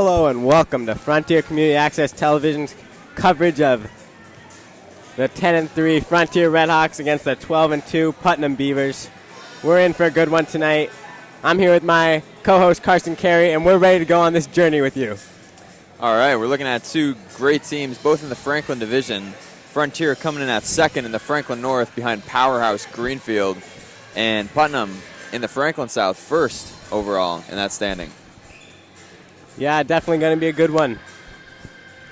Hello and welcome to Frontier Community Access Television's coverage of the 10-3 Frontier Redhawks against the 12-2 Putnam Beavers. We're in for a good one tonight. I'm here with my co-host Carsten Carey, and we're ready to go on this journey with you. All right, we're looking at two great teams, both in the Franklin division. Frontier coming in at second in the Franklin North behind Powerhouse Greenfield, and Putnam in the Franklin South first overall in that standing. Yeah, definitely going to be a good one.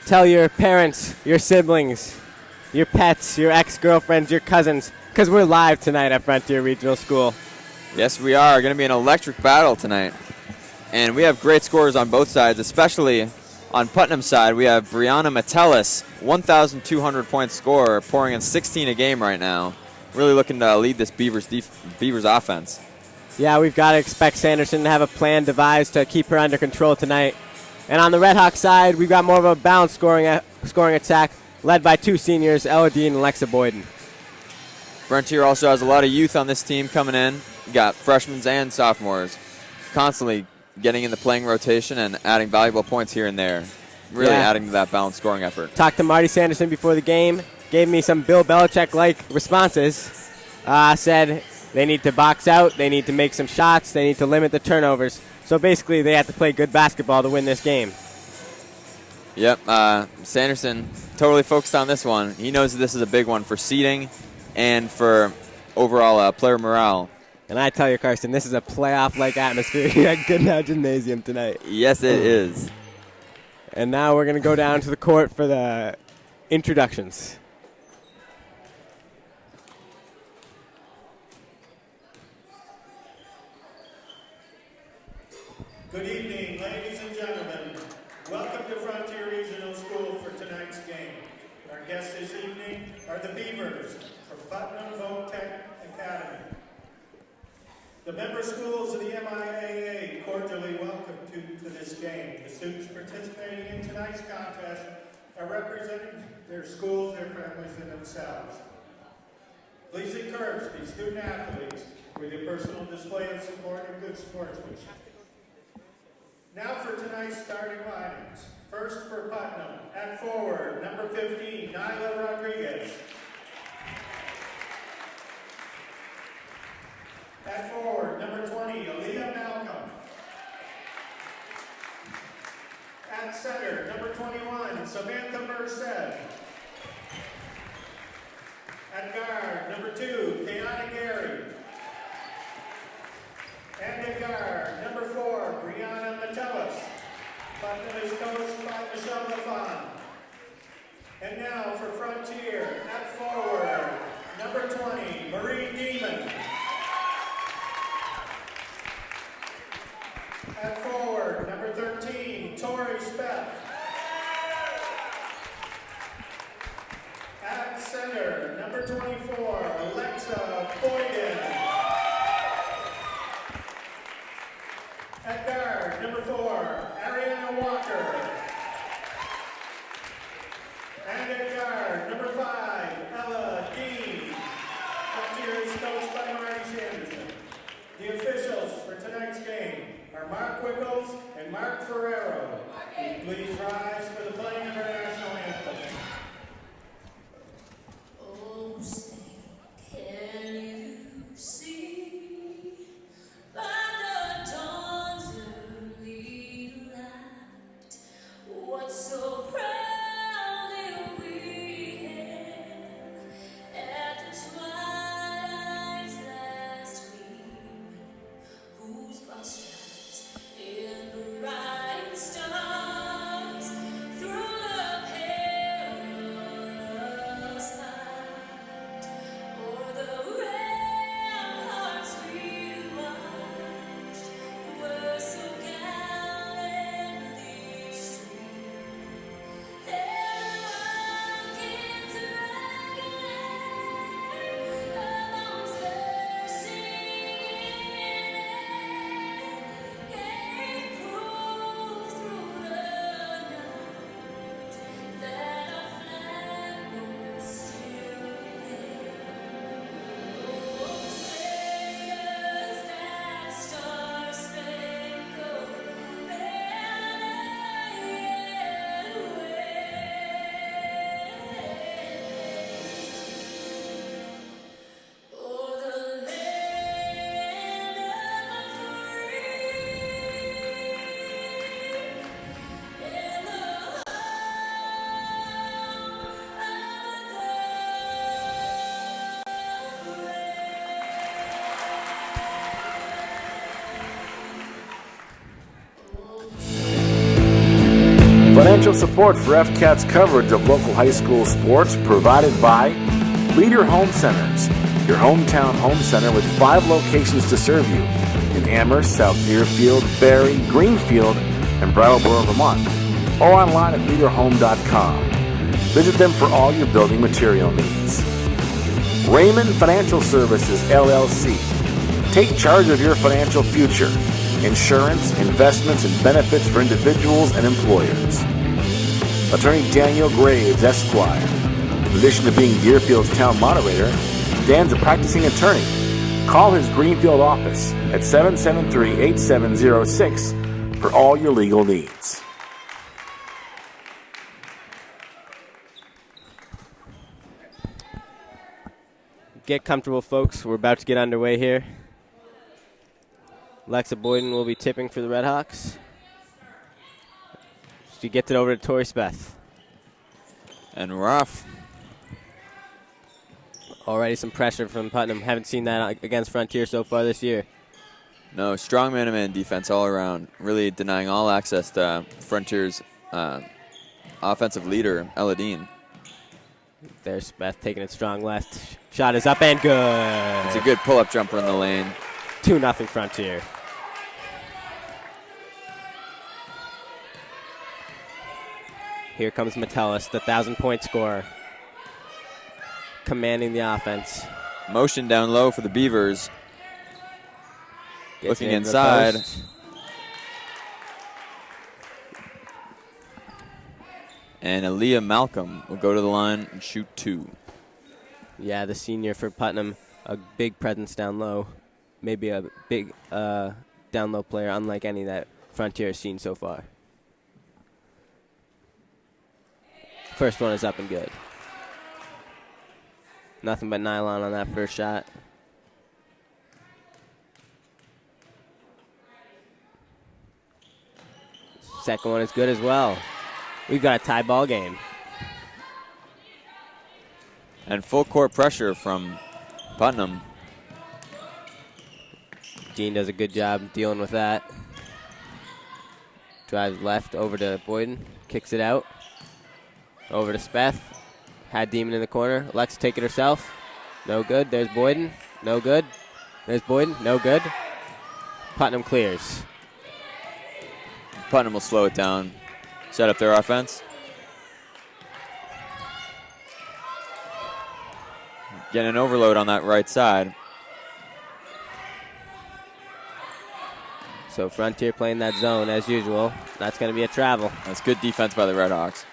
Tell your parents, your siblings, your pets, your ex-girlfriends, your cousins, because we're live tonight at Frontier Regional School. Yes, we are. Going to be an electric battle tonight. And we have great scores on both sides, especially on Putnam's side. We have Brianna Metellus, 1,200-point scorer, pouring in 16 a game right now. Really looking to lead this Beavers offense. Yeah, we've got to expect Sanderson to have a plan devised to keep her under control tonight. And on the Red Hawk side, we've got more of a balanced scoring attack led by two seniors, Ella Dean and Lexa Boyden. Frontier also has a lot of youth on this team coming in. You got freshmen and sophomores constantly getting in the playing rotation and adding valuable points here and there. Really adding to that balanced scoring effort. Talked to Marty Sanderson before the game, gave me some Bill Belichick-like responses. Said they need to box out, they need to make some shots, they need to limit the turnovers. So basically they have to play good basketball to win this game. Yep, Sanderson totally focused on this one. He knows that this is a big one for seeding and for overall player morale. And I tell you, Carsten, this is a playoff-like atmosphere here at Goodnow Gymnasium tonight. Yes, it is. And now we're going to go down to the court for the introductions. Good evening, ladies and gentlemen. Welcome to Frontier Regional School for tonight's game. Our guests this evening are the Beavers from Putnam Voc-Tech Academy. The member schools of the MIAA cordially welcome to this game. The students participating in tonight's contest are representing their schools, their families, and themselves. Please encourage these student athletes with your personal display of support and good sportsmanship. Now for tonight's starting lineups. First for Putnam, at forward, number 15, Nyla Rodriguez. At forward, number 20, Aaliyah Malcolm. At center, number 21, Samantha Merced. At guard, number 2, Kiana Carey. And at guard, number 4, Brianna Metellus. Putnam is coached by Michelle LaFon. And now for Frontier, at forward, number 20, Marie Demon. At forward, number 13, Tori Speck. At center, number 24, Alexa Boyden. At guard, number 4, Ariana Walker. And at guard, number 5, Ella Dean. Frontier is coached by Marty Sanderson. The officials for tonight's game are Mark Wickles and Mark Ferrero. Please rise for the playing of our national anthem. Oh, say, can you see by the dawn's early light what so proudly we hailed at the twilight's last gleaming, whose broad stripes in the bright stars through the Financial support for FCAT's coverage of local high school sports provided by Leader Home Centers, your hometown home center with 5 locations to serve you in Amherst, South Deerfield, Barrie, Greenfield, and Brattleboro, Vermont, or online at leaderhome.com. Visit them for all your building material needs. Raymond Financial Services, LLC. Take charge of your financial future. Insurance, investments, and benefits for individuals and employers. Attorney Daniel Graves, Esquire. In addition to being Deerfield's town moderator, Dan's a practicing attorney. Call his Greenfield office at 773-8706 for all your legal needs. Get comfortable, folks. We're about to get underway here. Lexa Boyden will be tipping for the Redhawks. She gets it over to Tori Speth. And rough. Already some pressure from Putnam. Haven't seen that against Frontier so far this year. No, strong man-to-man defense all around. Really denying all access to Frontier's offensive leader, Eladine. There's Speth taking it strong left. Shot is up and good. It's a good pull-up jumper in the lane. 2-0 Frontier. Here comes Metellus, the 1,000-point scorer. Commanding the offense. Motion down low for the Beavers. Gets Looking into the inside. post. And Aaliyah Malcolm will go to the line and shoot 2. Yeah, the senior for Putnam, a big presence down low. Maybe a big down low player, unlike any that Frontier has seen so far. First one is up and good. Nothing but nylon on that first shot. Second one is good as well. We've got a tie ball game. And full court pressure from Putnam. Dean does a good job dealing with that. Drives left over to Boyden. Kicks it out. Over to Speth. Had Demon in the corner. Lex take it herself. No good. There's Boyden. No good. There's Boyden. No good. Putnam clears. Putnam will slow it down. Set up their offense. Getting an overload on that right side. So Frontier playing that zone as usual. That's going to be a travel. That's good defense by the Redhawks.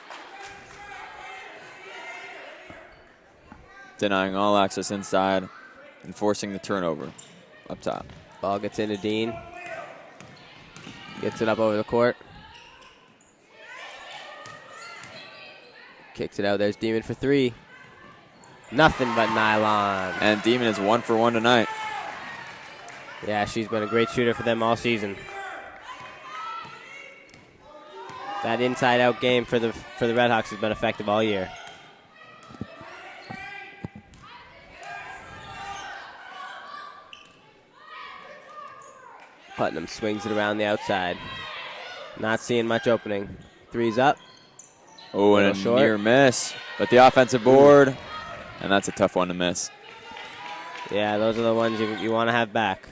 Denying all access inside and forcing the turnover up top. Ball gets into Dean. Gets it up over the court. Kicks it out. There's Demon for 3. Nothing but nylon. And Demon is 1 for 1 tonight. Yeah, she's been a great shooter for them all season. That inside-out game for the Redhawks has been effective all year. Putnam swings it around the outside. Not seeing much opening. Three's up. Oh, and a short. near miss. But the offensive board, and that's a tough one to miss. Yeah, those are the ones you want to have back.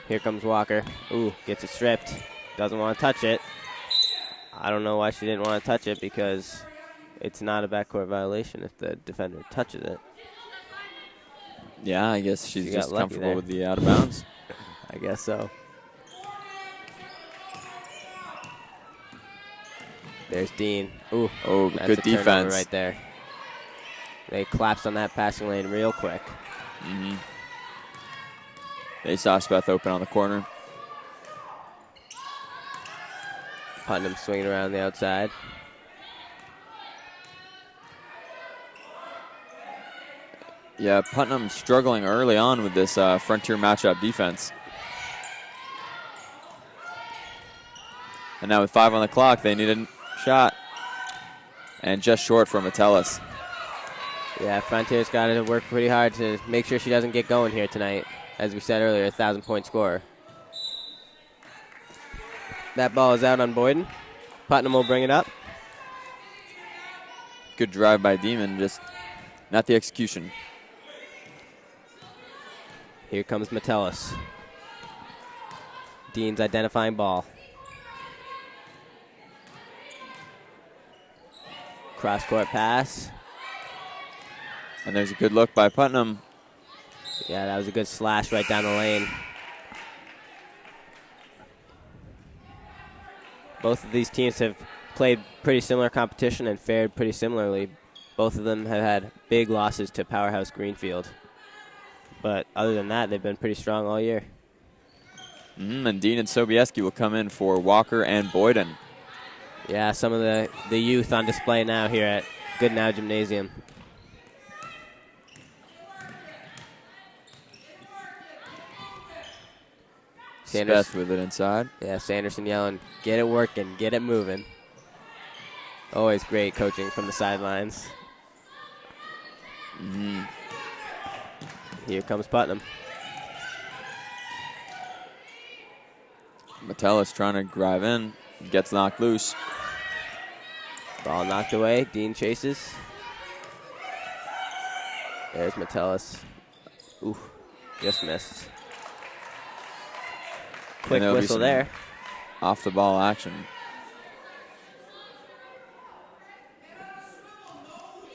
Here comes Walker. Ooh, gets it stripped. Doesn't want to touch it. I don't know why she didn't want to touch it, because it's not a backcourt violation if the defender touches it. Yeah, I guess she's She just got lucky comfortable there. with the out of bounds. I guess so. There's Dean. Ooh, Oh, that's good a turnover defense. right there. They collapsed on that passing lane real quick. Mm-hmm. They saw Speth open on the corner. Putnam swinging around the outside. Yeah, Putnam struggling early on with this Frontier matchup defense. And now with 5 on the clock, they need a shot. And just short for Metellus. Yeah, Frontier's got to work pretty hard to make sure she doesn't get going here tonight. As we said earlier, 1,000-point scorer. That ball is out on Boyden. Putnam will bring it up. Good drive by Demon, just not the execution. Here comes Metellus. Dean's identifying ball. Cross-court pass. And there's a good look by Putnam. Yeah, that was a good slash right down the lane. Both of these teams have played pretty similar competition and fared pretty similarly. Both of them have had big losses to Powerhouse Greenfield. But other than that, they've been pretty strong all year. And Dean and Sobieski will come in for Walker and Boyden. Yeah, some of the youth on display now here at Goodenow Gymnasium. Best with it inside. Yeah, Sanderson yelling, get it working, get it moving. Always great coaching from the sidelines. Here comes Putnam. Metellus trying to drive in, gets knocked loose. Ball knocked away, Dean chases. There's Metellus. Ooh, just missed. Quick whistle there. Off the ball action.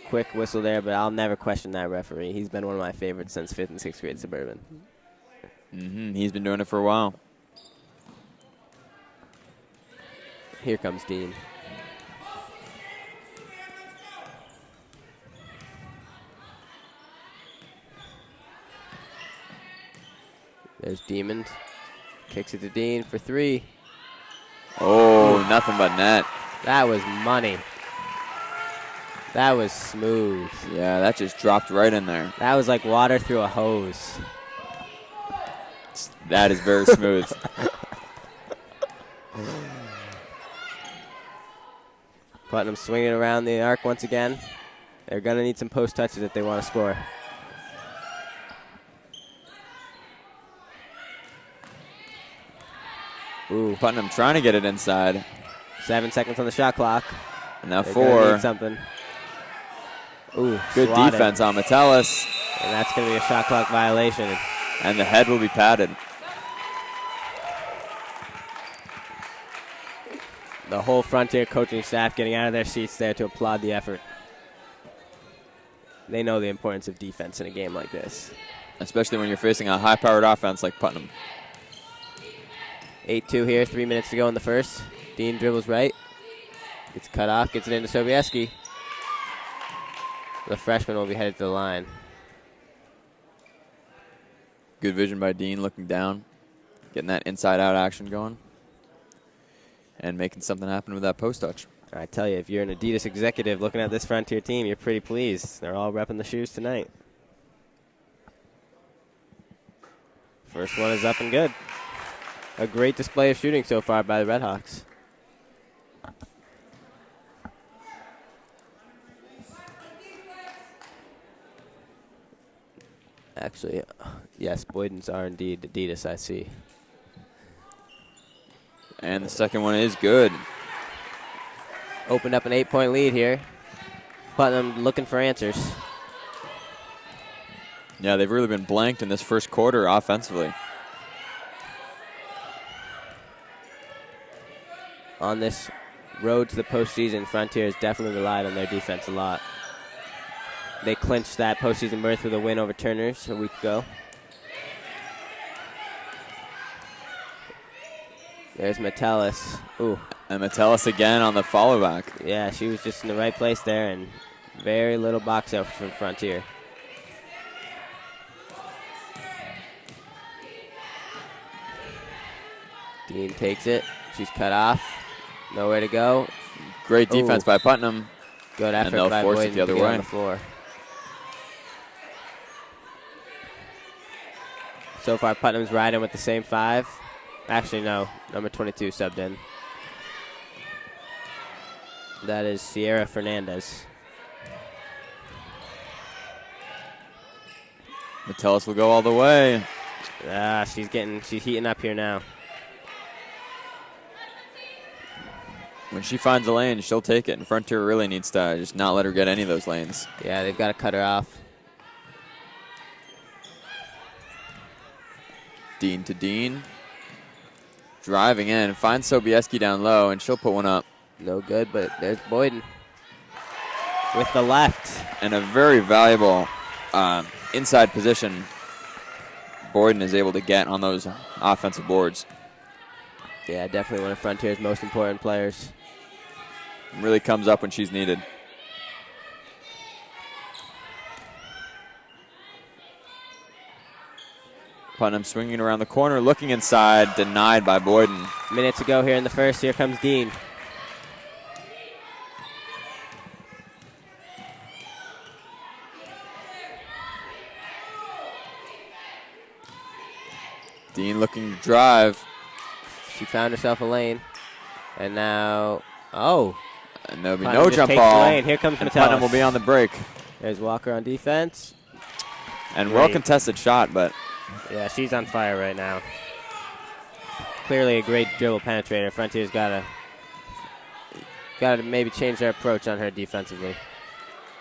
Quick whistle there, but I'll never question that referee. He's been one of my favorites since 5th and 6th grade Suburban. He's been doing it for a while. Here comes Dean. There's Demon. Kicks it to Dean for 3. Oh, nothing but net. That was money. That was smooth. Yeah, that just dropped right in there. That was like water through a hose. That is very smooth. Putnam swinging around the arc once again. They're going to need some post touches if they want to score. Ooh, Putnam trying to get it inside. 7 seconds on the shot clock. And now They're 4. need something. Ooh, Good swatted. defense on Metellus. And that's going to be a shot clock violation. And the head will be padded. The whole Frontier coaching staff getting out of their seats there to applaud the effort. They know the importance of defense in a game like this. Especially when you're facing a high-powered offense like Putnam. 8-2 here, 3 minutes to go in the first. Dean dribbles right. Gets cut off, gets it into Sobieski. The freshman will be headed to the line. Good vision by Dean, looking down. Getting that inside-out action going. And making something happen with that post touch. I tell you, if you're an Adidas executive looking at this Frontier team, you're pretty pleased. They're all repping the shoes tonight. First one is up and good. A great display of shooting so far by the Redhawks. Actually, yes, Boydens are indeed Adidas, I see. And the second one is good. Opened up an 8-point lead here. Putnam looking for answers. Yeah, they've really been blanked in this first quarter offensively. On this road to the postseason, Frontier has definitely relied on their defense a lot. They clinched that postseason berth with a win over Turners a week ago. There's Metellus. Ooh. And Metellus again on the follow back. Yeah, she was just in the right place there, and very little box out from Frontier. Dean takes it. She's cut off. Nowhere to go. Great defense by Putnam. Good effort they'll by force it Boyden the other to get way. on the floor. So far, Putnam's riding with the same 5. Actually, no. Number 22 subbed in. That is Sierra Fernandez. Metellus will go all the way. She's heating up here now. when she finds a lane, she'll take it. And Frontier really needs to just not let her get any of those lanes. Yeah, they've got to cut her off. Dean to Dean. Driving in. Finds Sobieski down low, and she'll put one up. No good, but there's Boyden with the left. And a very valuable inside position Boyden is able to get on those offensive boards. Yeah, definitely one of Frontier's most important players. Really comes up when she's needed. Putnam swinging around the corner, looking inside, denied by Boyden. Minutes ago here in the first, here comes Dean. Dean looking to drive. She found herself a lane. And now, oh. And there'll be Putnam no just jump takes the ball. lane. Here comes And Metellus. Putnam will be on the break. There's Walker on defense. And Great. well contested shot, but Yeah, she's on fire right now. Clearly a great dribble penetrator. Frontier's got to maybe change their approach on her defensively.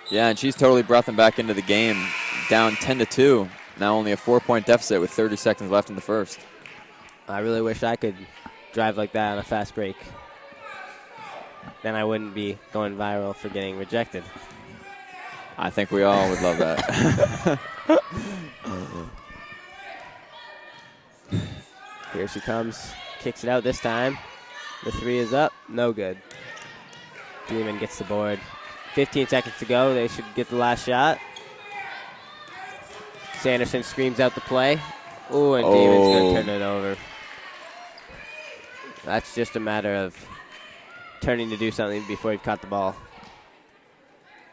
yeah, and she's totally brought them back into the game, down 10-2. Now only a 4-point deficit with 30 seconds left in the first. I really wish I could drive like that on a fast break. Then I wouldn't be going viral for getting rejected. I think we all would love that. Here she comes. Kicks it out this time. The three is up. No good. Demon gets the board. 15 seconds to go. They should get the last shot. Sanderson screams out the play. Ooh, and Demon's going to turn it over. That's just a matter of turning to do something before he caught the ball.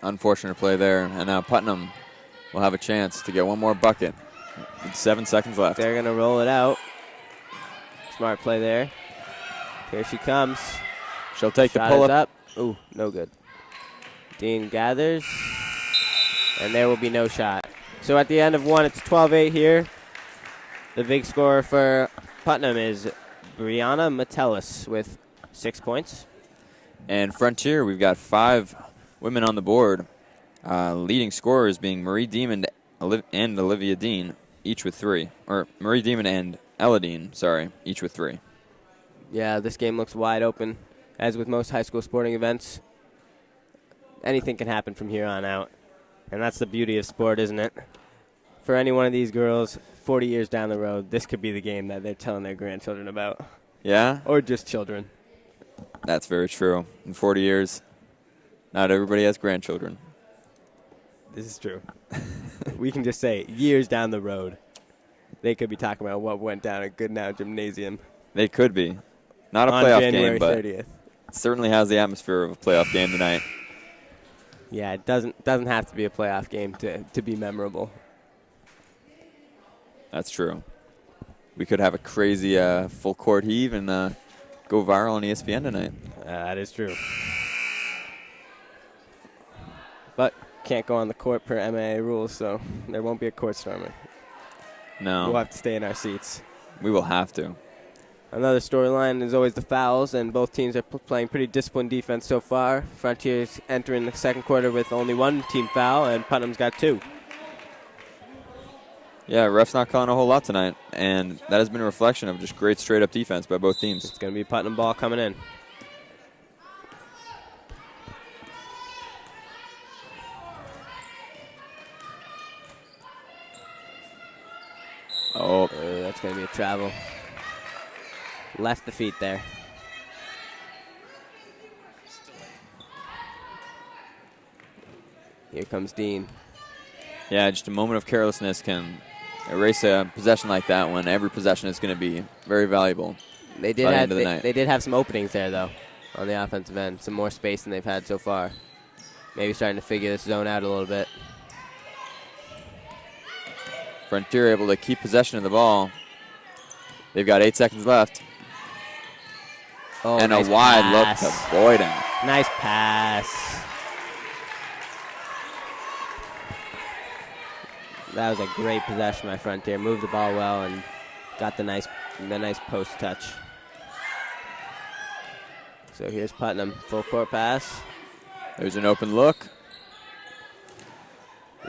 Unfortunate play there. And now Putnam will have a chance to get one more bucket with 7 seconds left. They're going to roll it out. Smart play there. Here she comes. She'll take Shot the pull is up. Ooh, no good. Dean gathers. And there will be no shot. So at the end of one, it's 12-8 here. The big scorer for Putnam is Brianna Metellus with 6 points. And Frontier, we've got 5 women on the board. Leading scorers being Marie Demon and Olivia Dean, each with 3. Or Marie Demon and Ella Dean, sorry, each with 3. Yeah, this game looks wide open. As with most high school sporting events, anything can happen from here on out. And that's the beauty of sport, isn't it? For any one of these girls, 40 years down the road, this could be the game that they're telling their grandchildren about. Yeah? Or just children. That's very true. In 40 years, not everybody has grandchildren. This is true. We can just say, years down the road, they could be talking about what went down at Goodnow Gymnasium. They could be. Not a on playoff January game, but 30th. it certainly has the atmosphere of a playoff game tonight. Yeah, it doesn't have to be a playoff game to be memorable. That's true. We could have a crazy full court heave and go viral on ESPN tonight. That is true. But can't go on the court per MAA rules, so there won't be a court storming. No. We'll have to stay in our seats. We will have to. Another storyline is always the fouls, and both teams are playing pretty disciplined defense so far. Frontier's entering the second quarter with only 1 team foul, and Putnam's got 2. Yeah, ref's not calling a whole lot tonight, and that has been a reflection of just great straight-up defense by both teams. It's going to be Putnam ball coming in. Oh, That's going to be a travel. Left the feet there. Here comes Dean. yeah, just a moment of carelessness can erase a possession like that when every possession is going to be very valuable. They did by the have end of the night. they did have some openings there though, on the offensive end. Some more space than they've had so far. Maybe starting to figure this zone out a little bit. Frontier able to keep possession of the ball. They've got 8 seconds left. Oh, And nice a wide pass. look to Boyden. Nice pass. That was a great possession by Frontier. Moved the ball well and got the nice post touch. So here's Putnam, full court pass. There's an open look.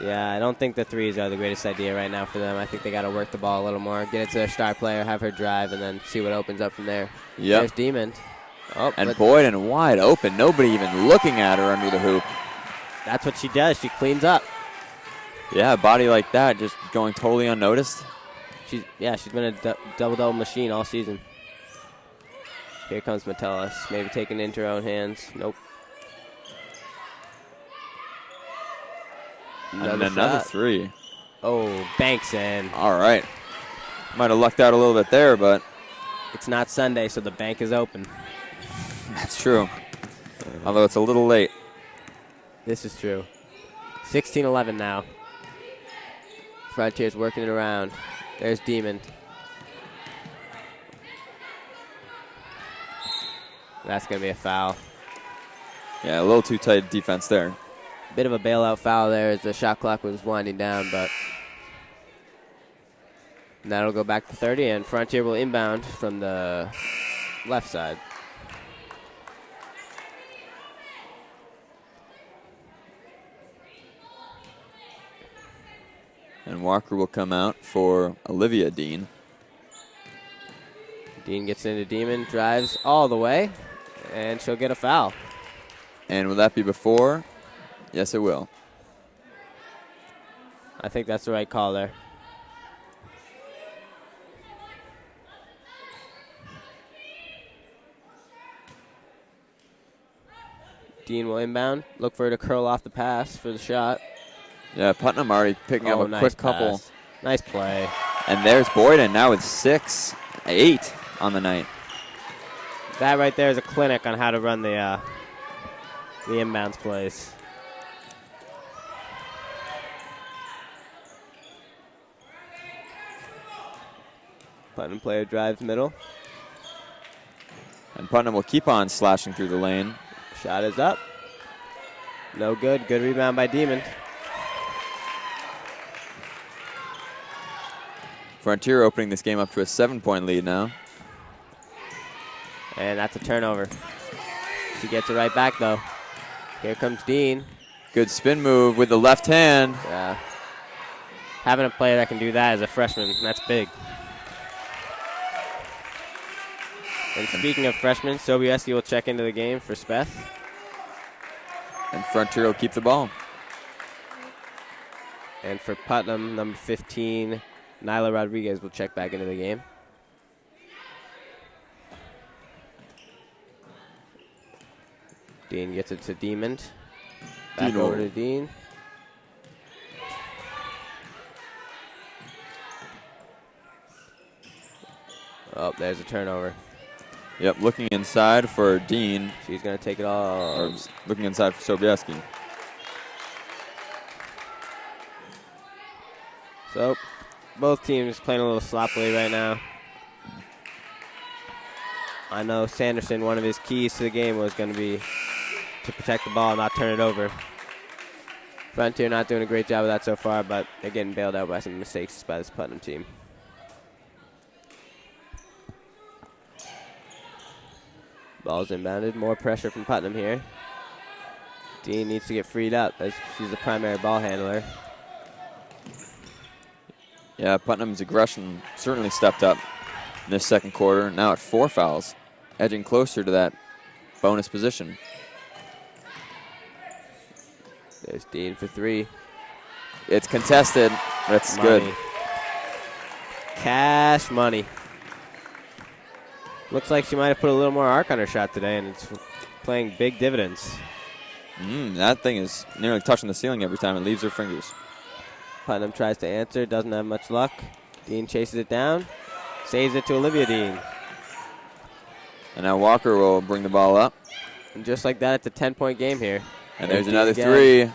Yeah, I don't think the threes are the greatest idea right now for them. I think they got to work the ball a little more, get it to their star player, have her drive, and then see what opens up from there. Yep. There's Demon. Oh, And Boyden wide open. Nobody even looking at her under the hoop. that's what she does. She cleans up. Yeah, a body like that just going totally unnoticed. She's been a double-double machine all season. Here comes Metellus, maybe taking it into her own hands. Nope. Another shot. three. Oh, banks in. All right. Might have lucked out a little bit there, but It's not Sunday, so the bank is open. that's true. Although it's a little late. This is true. 16-11 now. Frontier's working it around. There's Demon. That's going to be a foul. Yeah, a little too tight defense there. Bit of a bailout foul there as the shot clock was winding down, but that'll go back to 30, and Frontier will inbound from the left side. And Walker will come out for Olivia Dean. Dean gets into Demon, drives all the way, and she'll get a foul. And will that be before? Yes, it will. I think that's the right call there. Dean will inbound. Look for her to curl off the pass for the shot. Yeah, Putnam already picking up a nice quick couple. pass. Nice play. And there's Boyden now with 8 on the night. That right there is a clinic on how to run the inbounds plays. Putnam player drives middle. And Putnam will keep on slashing through the lane. Shot is up. No good. Good rebound by Demon. Frontier opening this game up to a 7-point lead now. And that's a turnover. She gets it right back, though. Here comes Dean. Good spin move with the left hand. Yeah. Having a player that can do that as a freshman, that's big. And speaking of freshmen, Sobieski will check into the game for Speth. And Frontier will keep the ball. And for Putnam, number 15, Nyla Rodriguez will check back into the game. Dean gets it to Demon. Back over to Dean. Oh, there's a turnover. Yep, looking inside for Dean. She's going to take it all. Or looking inside for Sobieski. So, both teams playing a little sloppily right now. I know Sanderson, one of his keys to the game was going to be to protect the ball and not turn it over. Frontier not doing a great job of that so far, but they're getting bailed out by some mistakes by this Putnam team. Ball's inbounded. More pressure from Putnam here. Dean needs to get freed up as she's the primary ball handler. Yeah, Putnam's aggression certainly stepped up in this second quarter. Now at 4 fouls, edging closer to that bonus position. There's Dean for 3. It's contested. That's good. Cash money. Looks like she might have put a little more arc on her shot today, and it's playing big dividends. That thing is nearly touching the ceiling every time it leaves her fingers. Putnam tries to answer, doesn't have much luck. Dean chases it down, saves it to Olivia Dean. And now Walker will bring the ball up. And just like that, it's a 10-point game here. And there's Dean another again. 3.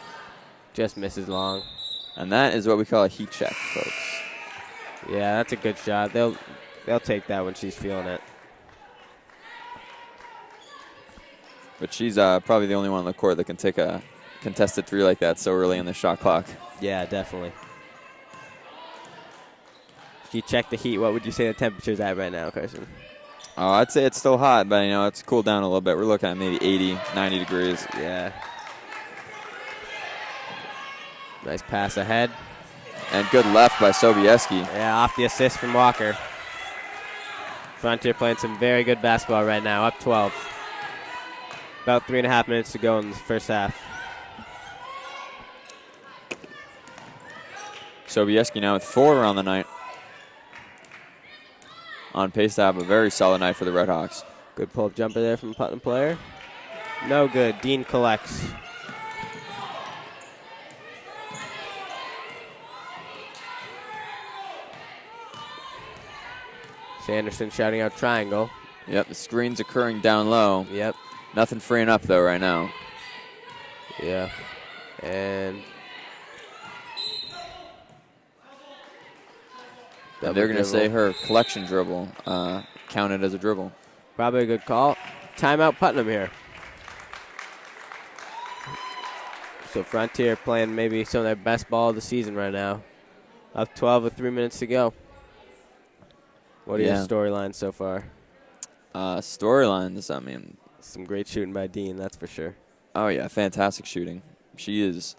Just misses long. And that is what we call a heat check, folks. Yeah, that's a good shot. They'll take that when she's feeling it. But she's probably the only one on the court that can take a contested 3 like that so early in the shot clock. Yeah, definitely. If you check the heat, what would you say the temperature's at right now, Carson? Oh, I'd say it's still hot, but, it's cooled down a little bit. We're looking at maybe 80, 90 degrees. Yeah. Nice pass ahead. And good left by Sobieski. Yeah, off the assist from Walker. Frontier playing some very good basketball right now, up 12. About 3.5 minutes to go in the first half. Sobieski now with 4 on the night. On pace to have a very solid night for the Redhawks. Good pull-up jumper there from a Putnam player. No good. Dean collects. Sanderson shouting out triangle. Yep, the screen's occurring down low. Yep. Nothing freeing up, though, right now. Yeah. And they're going to say her collection dribble counted as a dribble. Probably a good call. Timeout Putnam here. So Frontier playing maybe some of their best ball of the season right now. Up 12 with 3 minutes to go. What are your storylines so far? Storylines, some great shooting by Dean, that's for sure. Oh, yeah, fantastic shooting. She is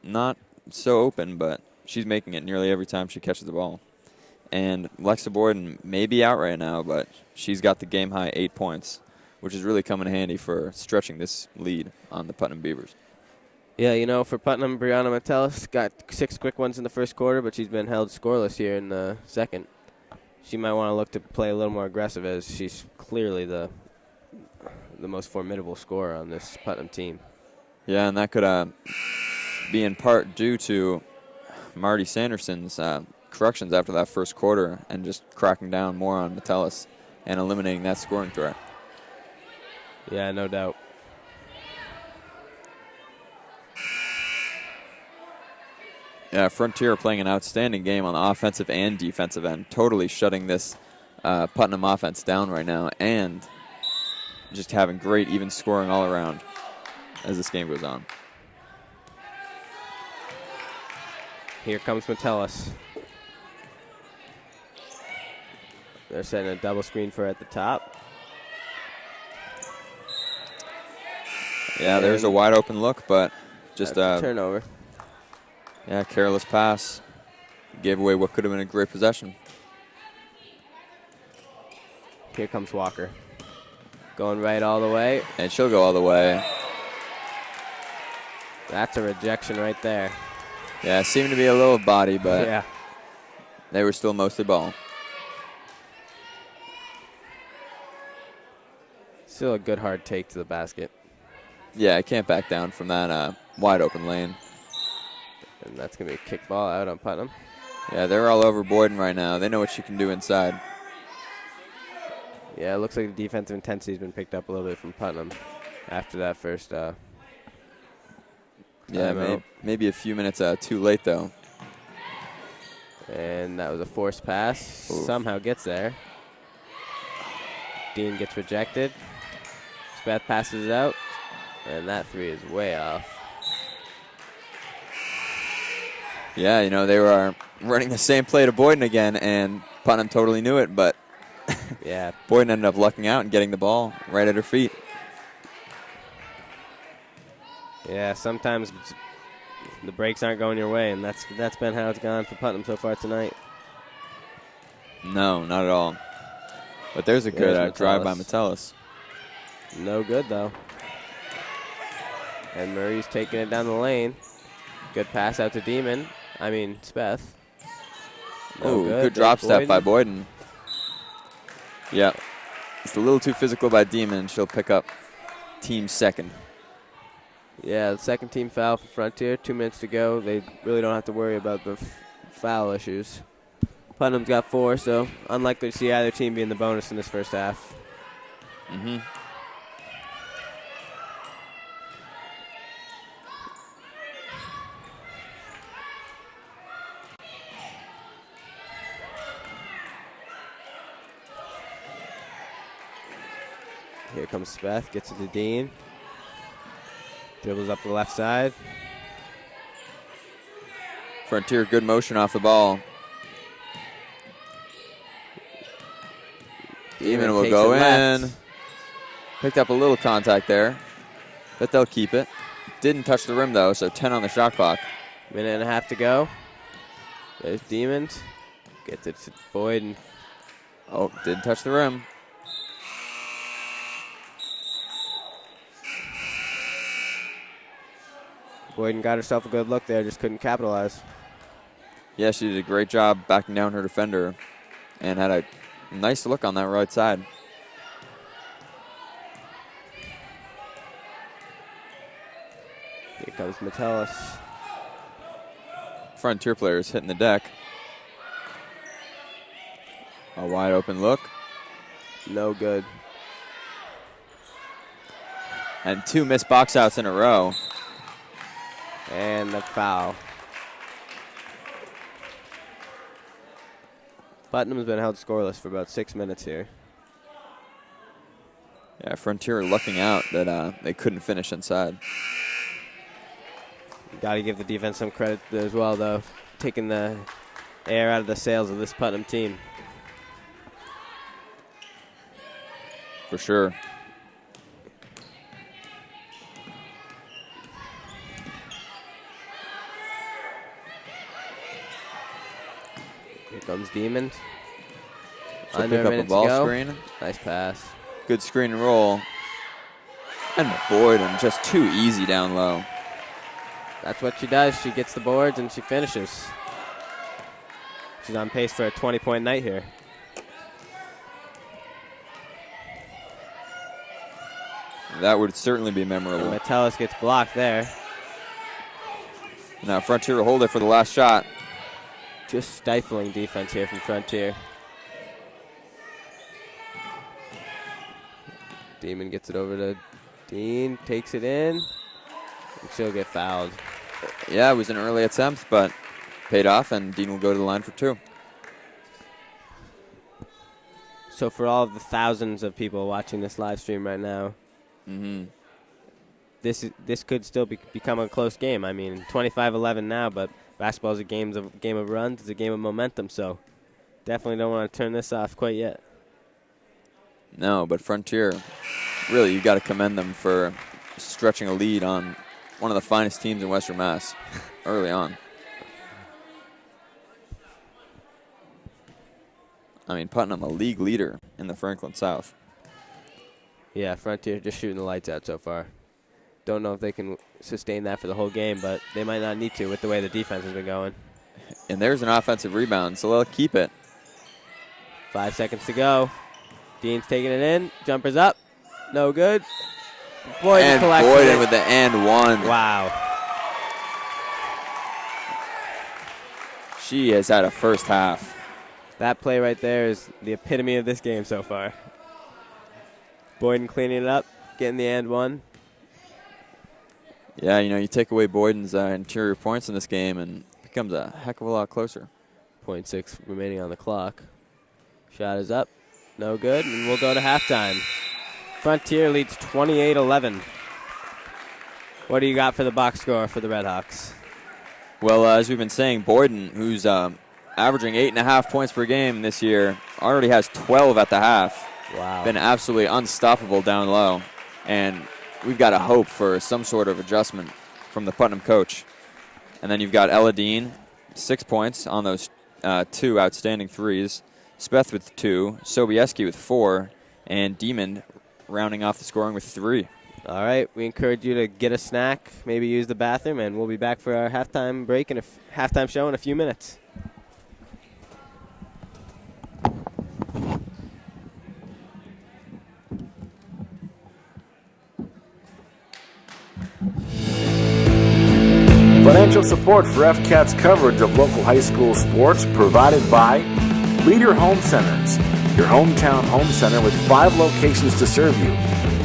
not so open, but she's making it nearly every time she catches the ball. And Lexa Boyden may be out right now, but she's got the game-high 8 points, which is really coming in handy for stretching this lead on the Putnam Beavers. Yeah, for Putnam, Brianna Metellus got 6 quick ones in the first quarter, but she's been held scoreless here in the second. She might want to look to play a little more aggressive, as she's clearly the most formidable scorer on this Putnam team. Yeah, and that could be in part due to Marty Sanderson's corrections after that first quarter and just cracking down more on Metellus and eliminating that scoring threat. Yeah, no doubt. Yeah, Frontier playing an outstanding game on the offensive and defensive end, totally shutting this Putnam offense down right now and just having great even scoring all around as this game goes on. Here comes Metellus. They're setting a double screen for her at the top. Yeah, there's a wide open look, but just a turnover. Yeah, careless pass. Gave away what could have been a great possession. Here comes Walker. Going right all the way. And she'll go all the way. That's a rejection right there. Yeah, it seemed to be a little body, but yeah, they were still mostly ball. Still a good hard take to the basket. Yeah, I can't back down from that wide open lane. And that's going to be a kick ball out on Putnam. Yeah, they're all over Boyden right now. They know what she can do inside. Yeah, it looks like the defensive intensity has been picked up a little bit from Putnam after that first. Yeah, maybe a few minutes too late, though. And that was a forced pass. Oof. Somehow gets there. Dean gets rejected. Speth passes it out. And that three is way off. Yeah, they were running the same play to Boyden again, and Putnam totally knew it, but yeah, Boyden ended up lucking out and getting the ball right at her feet. Yeah, sometimes the breaks aren't going your way, and that's been how it's gone for Putnam so far tonight. No, not at all. But there's a good drive by Metellus. No good, though. And Murray's taking it down the lane. Good pass out to Speth. No good drop step by Boyden. Yeah. It's a little too physical by Demon. She'll pick up team second. Yeah, the second team foul for Frontier. 2 minutes to go. They really don't have to worry about the foul issues. Putnam's got 4, so unlikely to see either team be in the bonus in this first half. Mm-hmm. Here comes Speth, gets it to Dean. Dribbles up the left side. Frontier, good motion off the ball. Dean Demon will takes go it left. in. Picked up a little contact there, but they'll keep it. Didn't touch the rim, though, so 10 on the shot clock. Minute and a half to go. There's Demons. Gets it to Boyd. Oh, didn't touch the rim. Boyden got herself a good look there, just couldn't capitalize. Yeah, she did a great job backing down her defender and had a nice look on that right side. Here comes Metellus. Frontier players hitting the deck. A wide open look. No good. And 2 missed box outs in a row. And the foul. Putnam's been held scoreless for about 6 minutes here. Yeah, Frontier lucking out that they couldn't finish inside. Got to give the defense some credit as well, though. Taking the air out of the sails of this Putnam team. For sure. Here comes Demon. She'll Under pick a up a minute ball to go. screen. Nice pass. Good screen and roll. And Boyden just too easy down low. That's what she does. She gets the boards and she finishes. She's on pace for a 20-point night here. That would certainly be memorable. And Metellus gets blocked there. Now Frontier will hold it for the last shot. Just stifling defense here from Frontier. Demon gets it over to Dean, takes it in, and she'll get fouled. Yeah, it was an early attempt, but paid off, and Dean will go to the line for 2. So for all of the thousands of people watching this live stream right now, this could still become a close game. I mean, 25-11 now, but basketball is a game of runs. It's a game of momentum, so definitely don't want to turn this off quite yet. No, but Frontier, really, you got to commend them for stretching a lead on one of the finest teams in Western Mass early on. I mean, Putnam, a league leader in the Franklin South. Yeah, Frontier just shooting the lights out so far. Don't know if they can sustain that for the whole game, but they might not need to with the way the defense has been going. And there's an offensive rebound, so they'll keep it. 5 seconds to go. Dean's taking it in. Jumper's up. No good. Boyden And collects Boyden it. with the and one. Wow. She has had a first half. That play right there is the epitome of this game so far. Boyden cleaning it up, getting the and one. Yeah, you know, you take away Boyden's interior points in this game and it becomes a heck of a lot closer. 0.6 remaining on the clock. Shot is up. No good, and we'll go to halftime. Frontier leads 28-11. What do you got for the box score for the Redhawks? Well, as we've been saying, Boyden, who's averaging 8.5 points per game this year, already has 12 at the half. Wow. Been absolutely unstoppable down low. And we've got to hope for some sort of adjustment from the Putnam coach. And then you've got Ella Dean, 6 points on those 2 outstanding threes. Speth with 2, Sobieski with 4, and Demon rounding off the scoring with 3. All right, we encourage you to get a snack, maybe use the bathroom, and we'll be back for our halftime break and a halftime show in a few minutes. Financial support for FCAT's coverage of local high school sports provided by Leader Home Centers, your hometown home center with 5 locations to serve you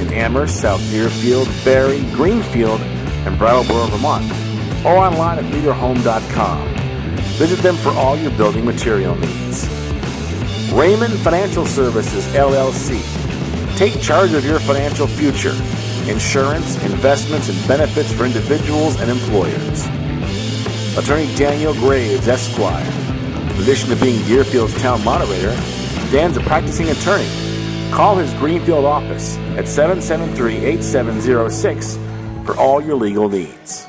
in Amherst, South Deerfield, Barrie, Greenfield, and Brattleboro, Vermont, or online at leaderhome.com. Visit them for all your building material needs. Raymond Financial Services, LLC. Take charge of your financial future. Insurance, investments, and benefits for individuals and employers. Attorney Daniel Graves, Esquire. In addition to being Deerfield's town moderator, Dan's a practicing attorney Call his Greenfield office at 773-8706 for all your legal needs.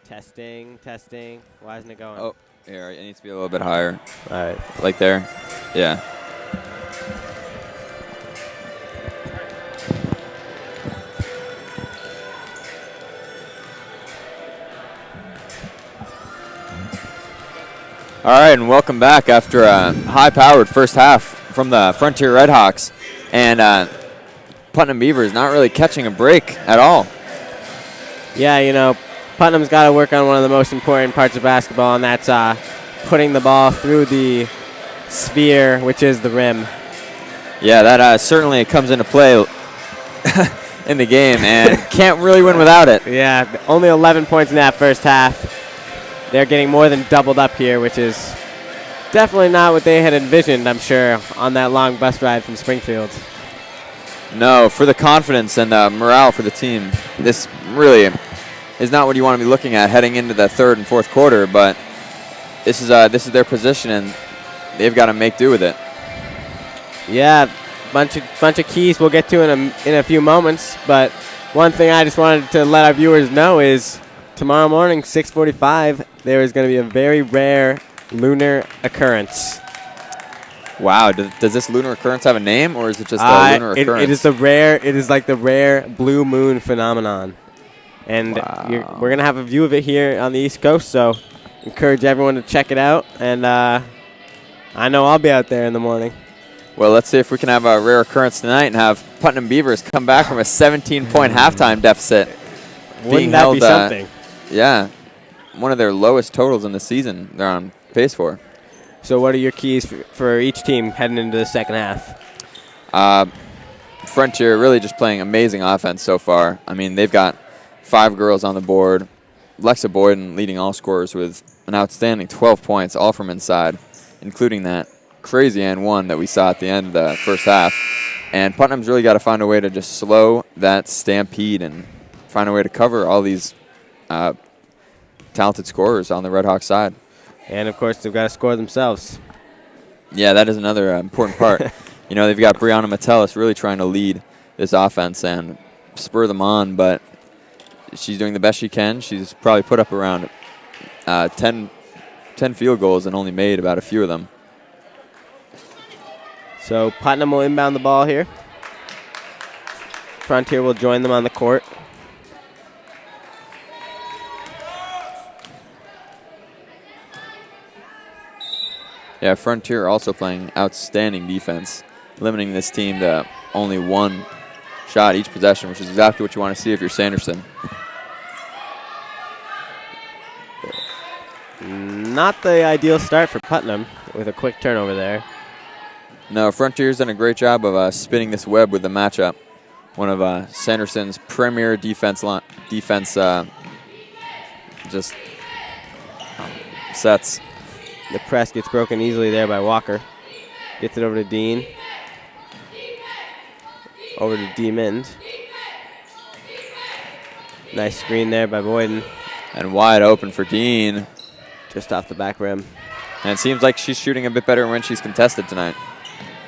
Testing, testing. Why isn't it going? Oh, here, it needs to be a little bit higher. All right. Like there? Yeah. All right, and welcome back after a high-powered first half from the Frontier Redhawks. And Putnam Beavers not really catching a break at all. Yeah, you know, Putnam's got to work on one of the most important parts of basketball, and that's putting the ball through the sphere, which is the rim. Yeah, that certainly comes into play in the game, and can't really win without it. Yeah, only 11 points in that first half. They're getting more than doubled up here, which is definitely not what they had envisioned, I'm sure, on that long bus ride from Springfield. No, for the confidence and morale for the team, this really is not what you want to be looking at heading into the third and fourth quarter, but this is their position, and they've got to make do with it. Yeah, bunch of keys we'll get to in a few moments, but one thing I just wanted to let our viewers know is tomorrow morning, 6:45, there is going to be a very rare lunar occurrence. Wow, does this lunar occurrence have a name, or is it just a lunar occurrence? It is like the rare blue moon phenomenon. And we're going to have a view of it here on the East Coast, so encourage everyone to check it out. And I know I'll be out there in the morning. Well, let's see if we can have a rare occurrence tonight and have Putnam Beavers come back from a 17-point halftime deficit. Wouldn't that be something? Yeah, one of their lowest totals in the season they're on pace for. So what are your keys for each team heading into the second half? Frontier really just playing amazing offense so far. I mean, they've got 5 girls on the board. Lexa Boyden leading all scorers with an outstanding 12 points, all from inside, including that crazy and one that we saw at the end of the first half. And Putnam's really got to find a way to just slow that stampede and find a way to cover all these talented scorers on the Redhawks side. And, of course, they've got to score themselves. Yeah, that is another important part. You know, they've got Brianna Metellus really trying to lead this offense and spur them on, but she's doing the best she can. She's probably put up around 10 field goals and only made about a few of them. So Putnam will inbound the ball here. Frontier will join them on the court. Yeah, Frontier also playing outstanding defense, limiting this team to only one shot each possession, which is exactly what you want to see if you're Sanderson. Not the ideal start for Putnam with a quick turnover there. No, Frontier's done a great job of spinning this web with the matchup. One of Sanderson's premier defense sets. The press gets broken easily there by Walker. Gets it over to Dean. Over to D-Mind. Nice screen there by Boyden. And wide open for Dean. Just off the back rim. And it seems like she's shooting a bit better when she's contested tonight.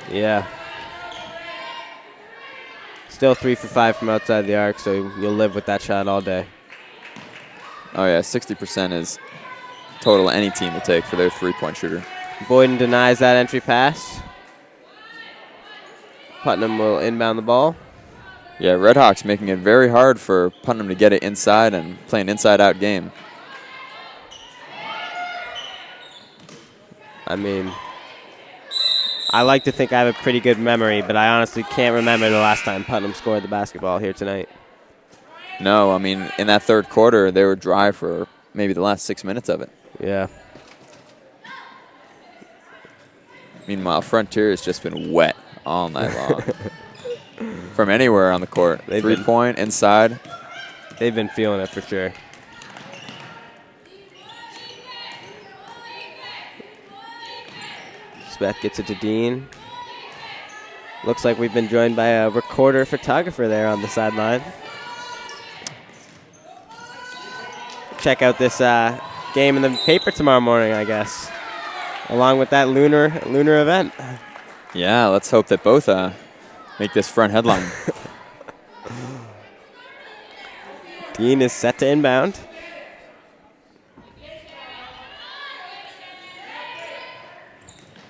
Yeah. Still 3 for 5 from outside the arc, so you'll live with that shot all day. Oh, yeah, 60% is total any team will take for their three-point shooter. Boyden denies that entry pass. Putnam will inbound the ball. Yeah, Redhawks making it very hard for Putnam to get it inside and play an inside-out game. I mean, I like to think I have a pretty good memory, but I honestly can't remember the last time Putnam scored the basketball here tonight. No, I mean, in that third quarter, they were dry for maybe the last 6 minutes of it. Yeah. Meanwhile, Frontier has just been wet all night long. From anywhere on the court. Three-point, inside. They've been feeling it for sure. Smith gets it to Dean. Looks like we've been joined by a recorder photographer there on the sideline. Check out this game in the paper tomorrow morning, I guess, along with that lunar event. Yeah, let's hope that both make this front headline. Dean is set to inbound.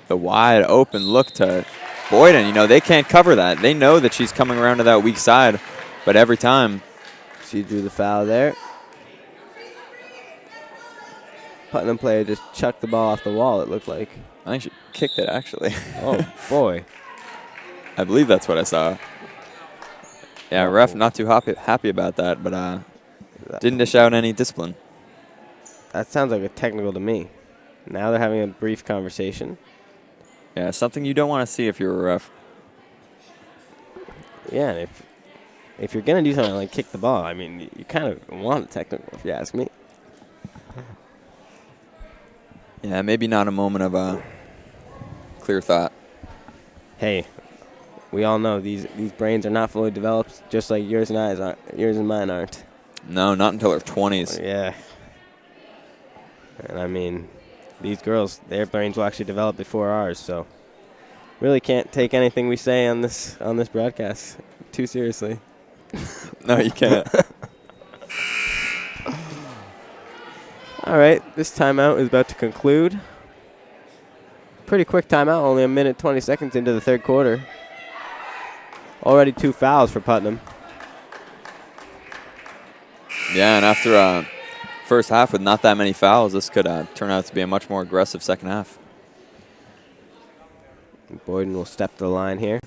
the wide open look to Boyden. You know, they can't cover that. They know that she's coming around to that weak side, but every time. She drew the foul there. Putnam player just chucked the ball off the wall, it looked like. I think she kicked it, actually. Oh, boy. I believe that's what I saw. Yeah, ref not too happy about that, but didn't dish out any discipline. That sounds like a technical to me. Now they're having a brief conversation. Yeah, something you don't want to see if you're a ref. Yeah, and if you're going to do something like kick the ball, I mean, you kind of want a technical, if you ask me. Yeah, maybe not a moment of clear thought. Hey, we all know these brains are not fully developed, just like yours and mine aren't. No, not until their 20s. Yeah. And I mean, these girls, their brains will actually develop before ours, so really can't take anything we say on this broadcast too seriously. No, you can't. All right, this timeout is about to conclude. Pretty quick timeout, only a minute 20 seconds into the third quarter. Already 2 fouls for Putnam. Yeah, and after first half with not that many fouls, this could turn out to be a much more aggressive second half. Boyden will step to the line here.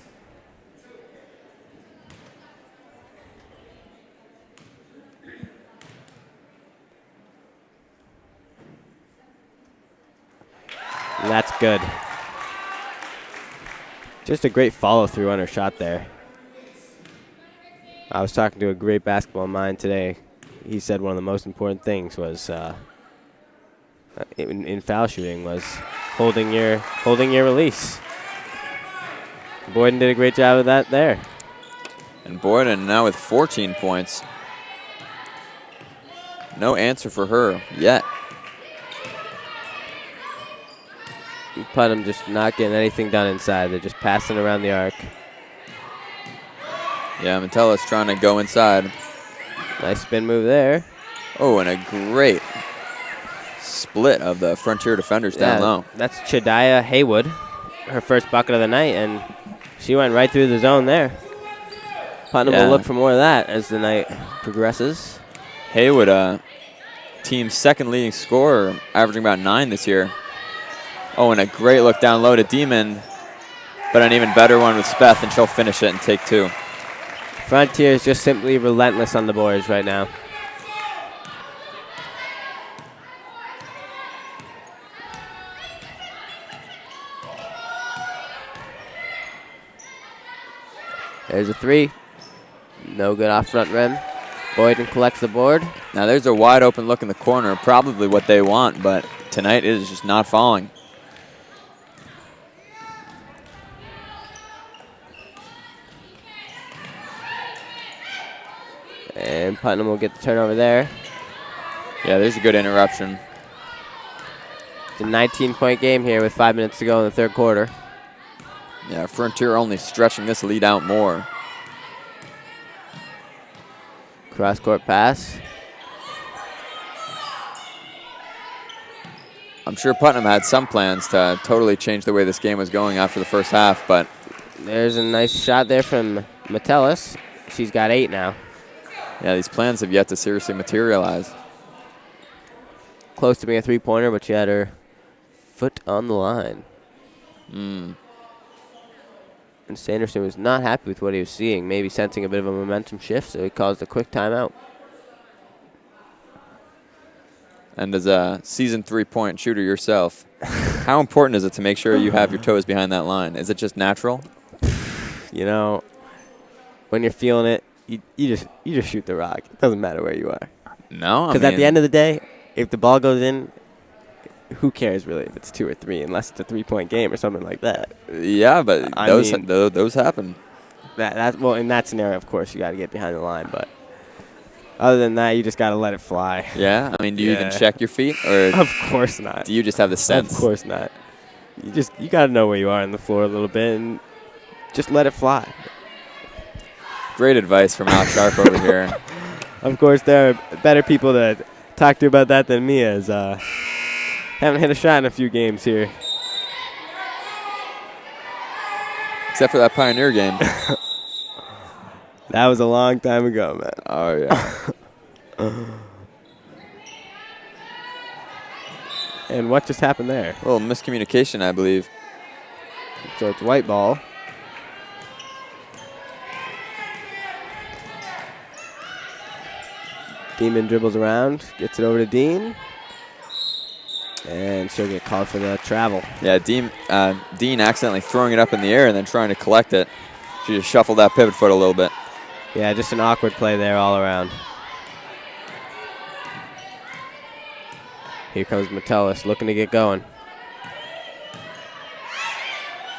And that's good. Just a great follow-through on her shot there. I was talking to a great basketball mind today. He said one of the most important things was in foul shooting was holding your release. Boyden did a great job of that there. And Boyden now with 14 points. No answer for her yet. Putnam just not getting anything done inside. They're just passing around the arc. Yeah, Metellus trying to go inside. Nice spin move there. Oh, and a great split of the Frontier defenders down low. That's Chadiah Haywood, her first bucket of the night, and she went right through the zone there. Putnam will look for more of that as the night progresses. Haywood, team's second leading scorer, averaging about 9 this year. Oh, and a great look down low to Demon, but an even better one with Speth, and she'll finish it and take 2. Frontier is just simply relentless on the boards right now. There's a 3. No good off front rim. Boyden collects the board. Now there's a wide open look in the corner, probably what they want, but tonight it is just not falling. And Putnam will get the turnover there. Yeah, there's a good interruption. It's a 19-point game here with 5 minutes to go in the third quarter. Yeah, Frontier only stretching this lead out more. Cross-court pass. I'm sure Putnam had some plans to totally change the way this game was going after the first half, but... There's a nice shot there from Metellus. She's got 8 now. Yeah, these plans have yet to seriously materialize. Close to being a three-pointer, but she had her foot on the line. And Sanderson was not happy with what he was seeing, maybe sensing a bit of a momentum shift, so he caused a quick timeout. And as a seasoned three-point shooter yourself, how important is it to make sure you have your toes behind that line? Is it just natural? You know, when you're feeling it, you just shoot the rock. It doesn't matter where you are. No, because at the end of the day, if the ball goes in, who cares really if it's 2 or 3, unless it's a 3-point game or something like that. Yeah, but those happen. Well, in that scenario, of course, you got to get behind the line. But other than that, you just got to let it fly. Yeah, I mean, do you even check your feet, or of course not? Do you just have the sense? Of course not. You got to know where you are on the floor a little bit and just let it fly. Great advice from Al Sharp over here. Of course, there are better people to talk to about that than me, as haven't hit a shot in a few games here. Except for that Pioneer game. That was a long time ago, man. Oh, yeah. And what just happened there? A little miscommunication, I believe. So it's white ball. Demon dribbles around, gets it over to Dean. And she'll get called for the travel. Yeah, Dean accidentally throwing it up in the air and then trying to collect it. She just shuffled that pivot foot a little bit. Yeah, just an awkward play there all around. Here comes Metellus looking to get going.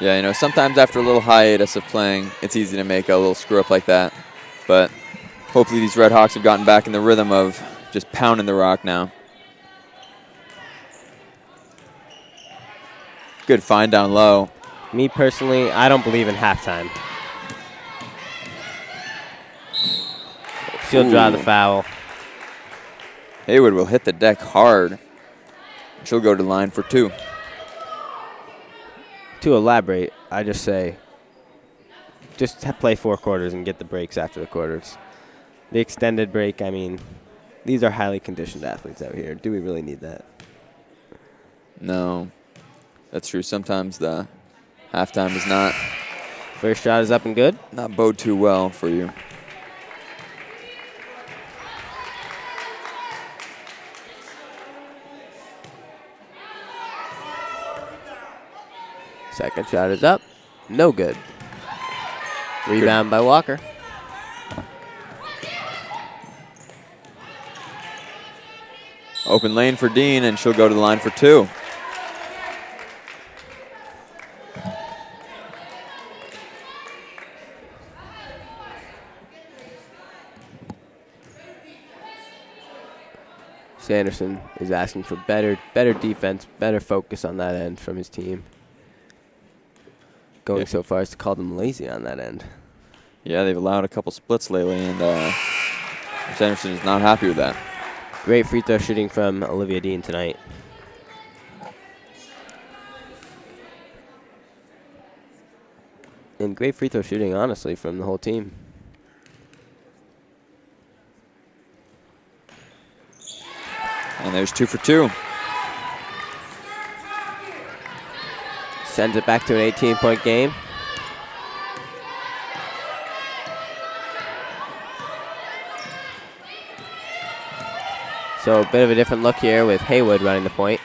Yeah, you know, sometimes after a little hiatus of playing, it's easy to make a little screw up like that. But hopefully these Red Hawks have gotten back in the rhythm of just pounding the rock now. Good find down low. Me personally, I don't believe in halftime. She'll draw the foul. Haywood will hit the deck hard. She'll go to the line for 2. To elaborate, I just say, just play 4 quarters and get the breaks after the quarters. The extended break, I mean, these are highly conditioned athletes out here. Do we really need that? No, that's true. Sometimes the halftime is not First shot is up and good. not bode too well for you. Second shot is up. No good. Rebound by Walker. Open lane for Dean, and she'll go to the line for 2. Sanderson is asking for better defense, better focus on that end from his team. Going so far as to call them lazy on that end. Yeah, they've allowed a couple splits lately, and Sanderson is not happy with that. Great free throw shooting from Olivia Dean tonight. And great free throw shooting, honestly, from the whole team. And there's 2 for 2. Sends it back to an 18-point game. So a bit of a different look here with Haywood running the point.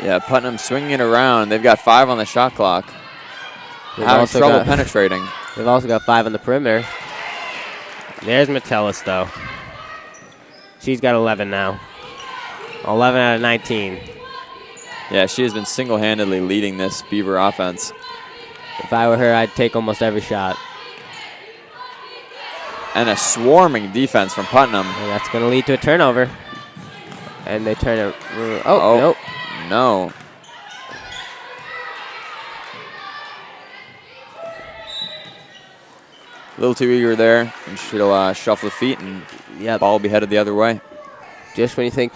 Yeah, Putnam swinging it around. They've got 5 on the shot clock. Having trouble penetrating. They've also got 5 on the perimeter. There's Metellus, though. She's got 11 now. 11 out of 19. Yeah, she has been single-handedly leading this Beaver offense. If I were her, I'd take almost every shot. And a swarming defense from Putnam. And that's going to lead to a turnover. And they turn it. Oh, nope. No. A little too eager there, and she'll shuffle the feet, and ball will be headed the other way. Just when you think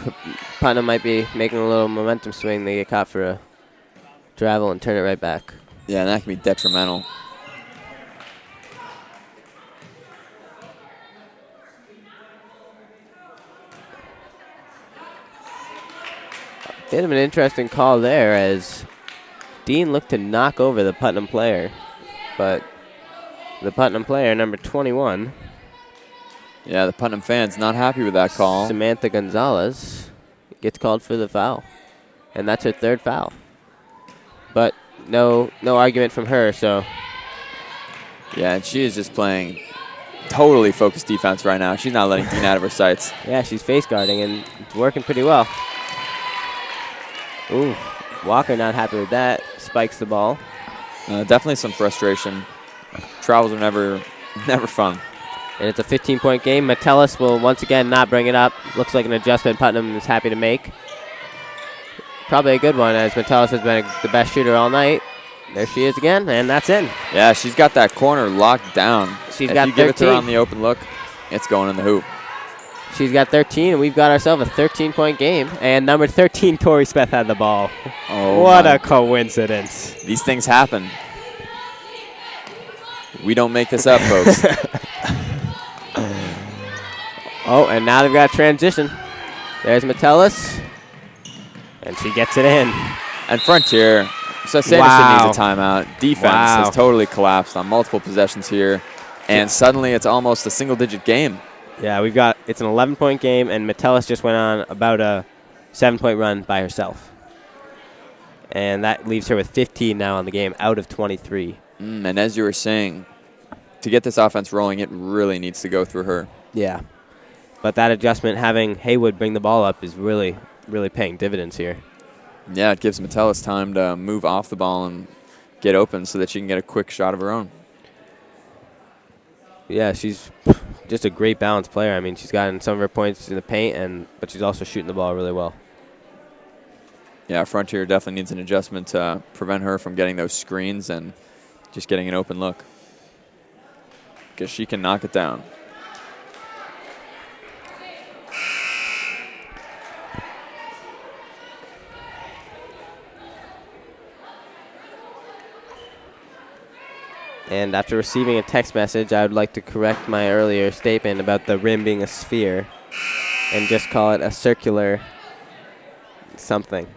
Putnam might be making a little momentum swing, they get caught for a travel and turn it right back. Yeah, and that can be detrimental. Bit of an interesting call there as Dean looked to knock over the Putnam player, but the Putnam player, number 21. Yeah, the Putnam fans not happy with that call. Samantha Gonzalez gets called for the foul, and that's her 3rd foul. But no argument from her, so. Yeah, and she is just playing totally focused defense right now. She's not letting Dean out of her sights. Yeah, she's face guarding, and it's working pretty well. Ooh, Walker not happy with that. Spikes the ball. Definitely some frustration. Travels are never fun. And it's a 15-point game. Metellus will once again not bring it up. Looks like an adjustment Putnam is happy to make. Probably a good one, as Metellus has been the best shooter all night. There she is again, and that's in. Yeah, she's got that corner locked down. She's if got you give it to her 13. on the open look, it's going in the hoop. She's got 13, and we've got ourselves a 13-point game. And number 13, Tori Smith, had the ball. Oh, what a coincidence. These things happen. We don't make this up, folks. Oh, and now they've got transition. There's Metellus, and she gets it in. And Frontier, so Sanderson needs a timeout. Defense has totally collapsed on multiple possessions here, and suddenly it's almost a single-digit game. Yeah, it's an 11-point game, and Metellus just went on about a 7-point run by herself. And that leaves her with 15 now on the game, out of 23. And as you were saying, to get this offense rolling, it really needs to go through her. Yeah. But that adjustment, having Haywood bring the ball up, is really, really paying dividends here. Yeah, it gives Metellus time to move off the ball and get open so that she can get a quick shot of her own. Yeah, she's just a great balanced player. I mean, she's gotten some of her points in the paint, but she's also shooting the ball really well. Yeah, Frontier definitely needs an adjustment to prevent her from getting those screens and just getting an open look, because she can knock it down. And after receiving a text message, I would like to correct my earlier statement about the rim being a sphere and just call it a circular something.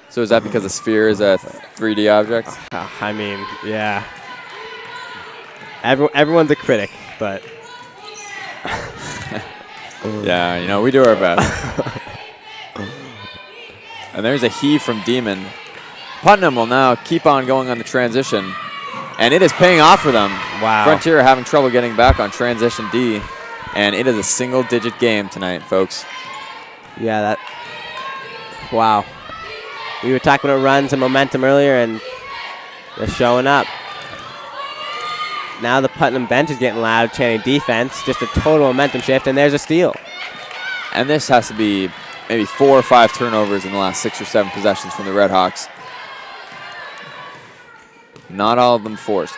So is that because a sphere is a 3D object? I mean, yeah. Everyone's a critic, but... Yeah, you know, we do our best. And there's a heave from Demon. Putnam will now keep on going on the transition, and it is paying off for them. Wow. Frontier are having trouble getting back on transition D, and it is a single-digit game tonight, folks. Yeah, wow. We were talking about runs and momentum earlier, and they're showing up. Now the Putnam bench is getting loud, chanting defense. Just a total momentum shift, and there's a steal. And this has to be maybe 4 or 5 turnovers in the last 6 or 7 possessions from the Redhawks. Not all of them forced.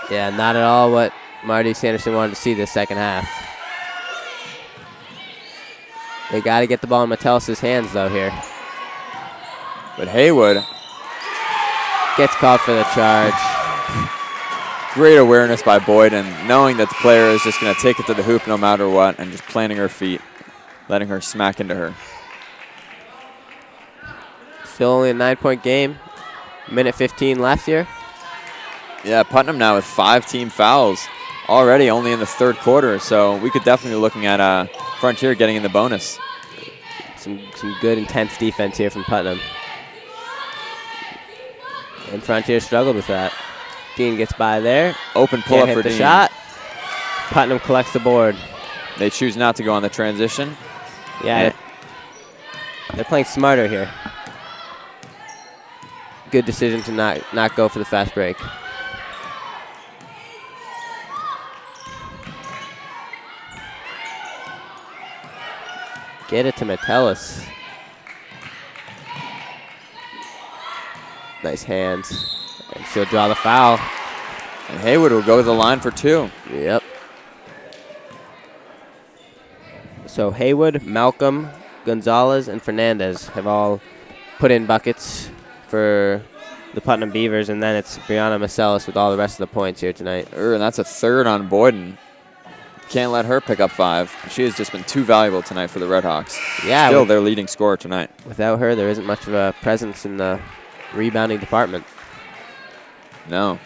Yeah, not at all what Marty Sanderson wanted to see this second half. They got to get the ball in Metellus' hands, though, here. But Haywood gets called for the charge. Great awareness by Boyd, and knowing that the player is just going to take it to the hoop no matter what, and just planting her feet, letting her smack into her. Still only a 9-point game. Minute 15 left here. Yeah, Putnam now with 5 team fouls already only in the third quarter, so we could definitely be looking at Frontier getting in the bonus. Some good, intense defense here from Putnam. And Frontier struggled with that. Dean gets by there. Open pull-up for the Dean. Shot. Putnam collects the board. They choose not to go on the transition. Yeah, they're playing smarter here. Good decision to not go for the fast break. Get it to Metellus. Nice hands. And she'll draw the foul. And Haywood will go to the line for 2. Yep. So Haywood, Malcolm, Gonzalez, and Fernandez have all put in buckets for the Putnam Beavers, and then it's Brianna Marcellus with all the rest of the points here tonight. And that's a third on Boyden. Can't let her pick up 5. She has just been too valuable tonight for the Redhawks. Yeah. Still their leading scorer tonight. Without her, there isn't much of a presence in the rebounding department. No.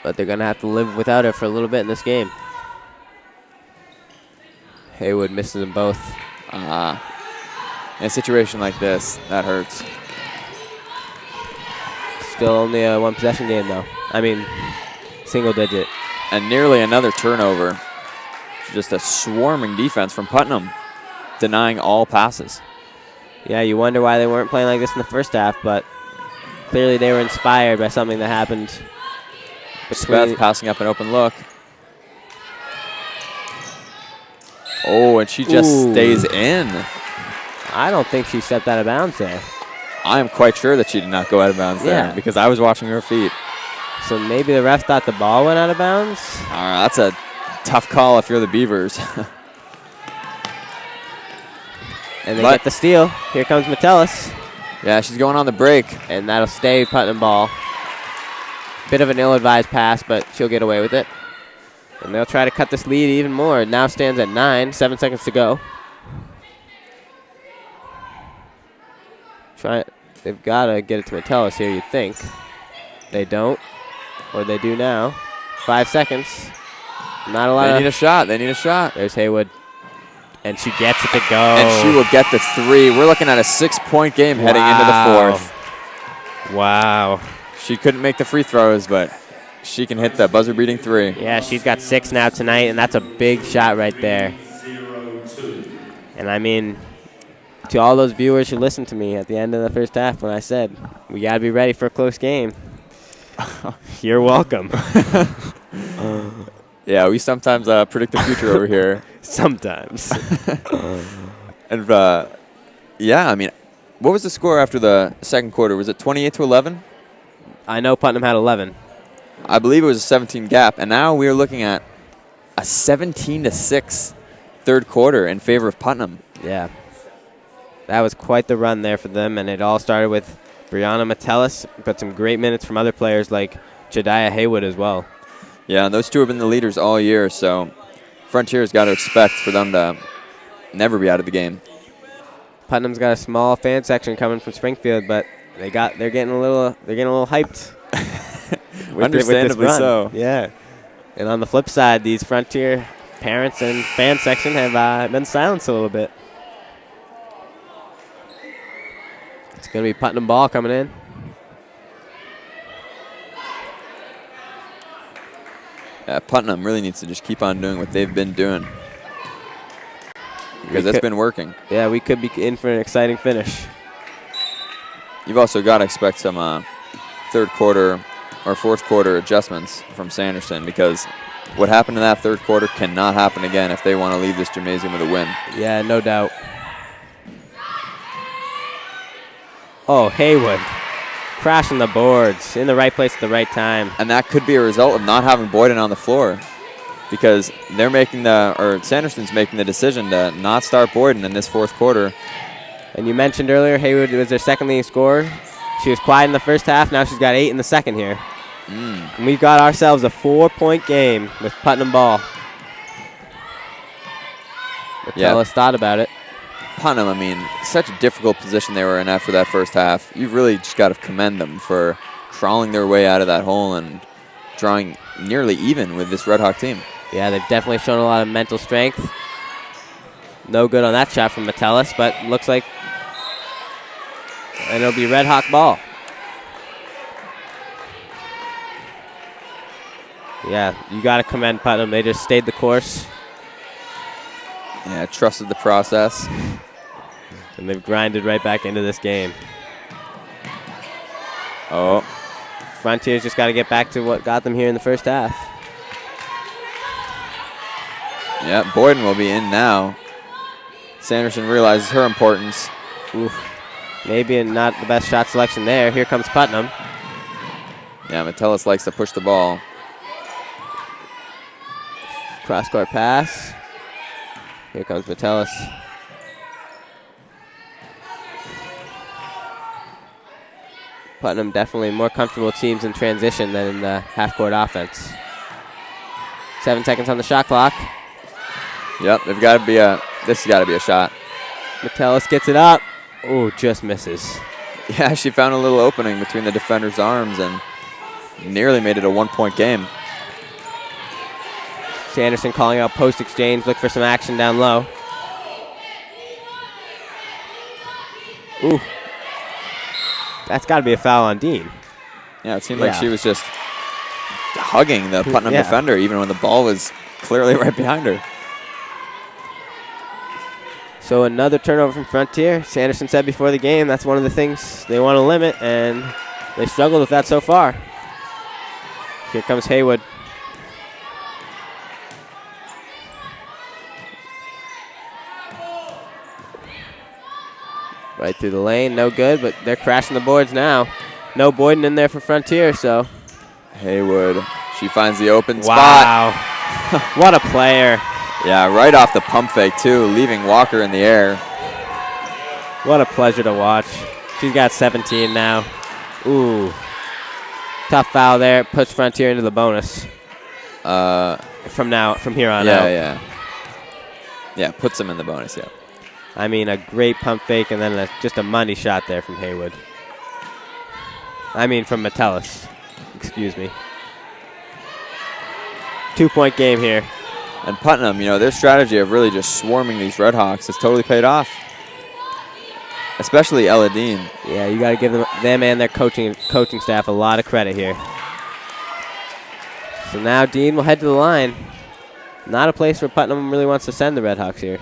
But they're going to have to live without her for a little bit in this game. Haywood misses them both. In a situation like this, that hurts. Still only a 1-possession game, though. I mean, single digit. And nearly another turnover. Just a swarming defense from Putnam, denying all passes. Yeah, you wonder why they weren't playing like this in the first half, but clearly they were inspired by something that happened. Beth passing up an open look. Oh, and she just stays in. I don't think she stepped out of bounds there. I am quite sure that she did not go out of bounds there because I was watching her feet. So maybe the ref thought the ball went out of bounds. All right, that's a tough call if you're the Beavers. And they get the steal. Here comes Metellus. Yeah, she's going on the break. And that'll stay Putnam ball. Bit of an ill-advised pass, but she'll get away with it. And they'll try to cut this lead even more. It now stands at 9, 7 seconds to go. They've got to get it to Metellus here, you'd think. They don't, or they do now. 5 seconds. Not a lot. They need a shot. They need a shot. There's Haywood. And she gets it to go. And she will get the 3. We're looking at a 6-point game heading into the 4th. Wow. She couldn't make the free throws, but she can hit the buzzer-beating 3. Yeah, she's got 6 now tonight, and that's a big shot right there. And I mean, to all those viewers who listened to me at the end of the first half when I said, we got to be ready for a close game. You're welcome. Yeah, we sometimes predict the future over here. Sometimes. And, yeah, I mean, what was the score after the second quarter? Was it 28-11? I know Putnam had 11. I believe it was a 17 gap, and now we are looking at a 17-6 third quarter in favor of Putnam. Yeah. That was quite the run there for them, and it all started with Brianna Metellus, but some great minutes from other players like Jediah Haywood as well. Yeah, and those two have been the leaders all year, so Frontier's got to expect for them to never be out of the game. Putnam's got a small fan section coming from Springfield, but they're getting a little hyped. Understandably so. Yeah. And on the flip side, these Frontier parents and fan section have been silenced a little bit. It's going to be Putnam ball coming in. Yeah, Putnam really needs to just keep on doing what they've been doing, because it's been working. Yeah, we could be in for an exciting finish. You've also got to expect some third quarter or fourth quarter adjustments from Sanderson, because what happened in that third quarter cannot happen again if they want to leave this gymnasium with a win. Yeah, no doubt. Oh, Haywood. Crashing the boards in the right place at the right time. And that could be a result of not having Boyden on the floor, because they're making Sanderson's making the decision to not start Boyden in this fourth quarter. And you mentioned earlier Haywood was their second leading scorer. She was quiet in the first half. Now she's got 8 in the second here. And we've got ourselves a 4-point game with Putnam ball. Metellus thought about it. Putnam, I mean, such a difficult position they were in after that first half. You've really just got to commend them for crawling their way out of that hole and drawing nearly even with this Red Hawk team. Yeah, they've definitely shown a lot of mental strength. No good on that shot from Metellus, but looks like and it'll be Red Hawk ball. Yeah, you got to commend Putnam. They just stayed the course. Yeah, trusted the process. And they've grinded right back into this game. Oh. Frontiers just got to get back to what got them here in the first half. Yeah, Boyden will be in now. Sanderson realizes her importance. Oof. Maybe not the best shot selection there. Here comes Putnam. Yeah, Metellus likes to push the ball. Cross-court pass. Here comes Metellus. Putnam definitely more comfortable teams in transition than in the half-court offense. 7 seconds on the shot clock. Yep, this has got to be a shot. Metellus gets it up. Oh, just misses. Yeah, she found a little opening between the defender's arms and nearly made it a 1-point game. Sanderson calling out post exchange. Look for some action down low. Ooh. That's got to be a foul on Dean. Yeah, it seemed like she was just hugging the Putnam defender even when the ball was clearly right behind her. So another turnover from Frontier. Sanderson said before the game that's one of the things they want to limit, and they struggled with that so far. Here comes Haywood. Right through the lane, no good, but they're crashing the boards now. No Boyden in there for Frontier, so. Haywood. She finds the open spot. Wow. What a player. Yeah, right off the pump fake, too, leaving Walker in the air. What a pleasure to watch. She's got 17 now. Ooh. Tough foul there. Puts Frontier into the bonus. From here on out. Yeah, puts them in the bonus, yeah. I mean, a great pump fake and then just a money shot there from Haywood. I mean, from Metellus. Excuse me. 2-point game here. And Putnam, their strategy of really just swarming these Redhawks has totally paid off. Especially Ella Dean. Yeah, you got to give them and their coaching staff a lot of credit here. So now Dean will head to the line. Not a place where Putnam really wants to send the Redhawks here.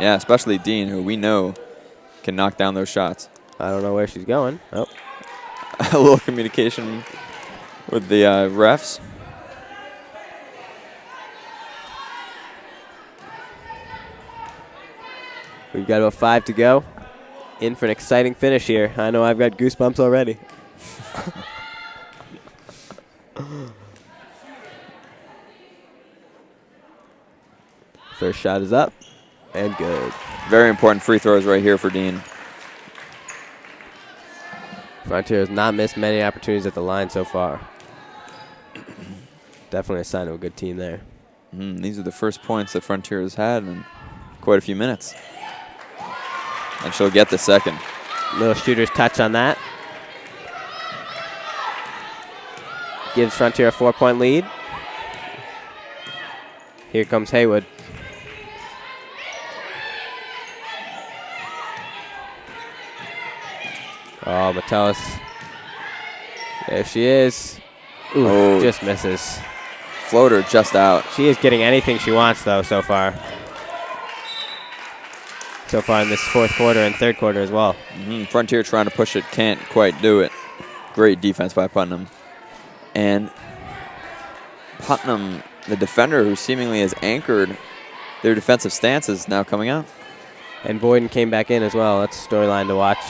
Yeah, especially Dean, who we know can knock down those shots. I don't know where she's going. Oh. A little communication with the refs. We've got about 5 to go. In for an exciting finish here. I know I've got goosebumps already. First shot is up and good. Very important free throws right here for Dean. Frontier has not missed many opportunities at the line so far. Definitely a sign of a good team there. These are the first points that Frontier has had in quite a few minutes. And she'll get the second. Little shooter's touch on that. Gives Frontier a 4-point lead. Here comes Haywood. Oh, Metellus. There she is. Ooh, just misses. Floater just out. She is getting anything she wants, though, so far. So far in this fourth quarter and third quarter as well. Frontier trying to push it, can't quite do it. Great defense by Putnam. And Putnam, the defender who seemingly has anchored their defensive stance, is now coming out. And Boyden came back in as well. That's a storyline to watch.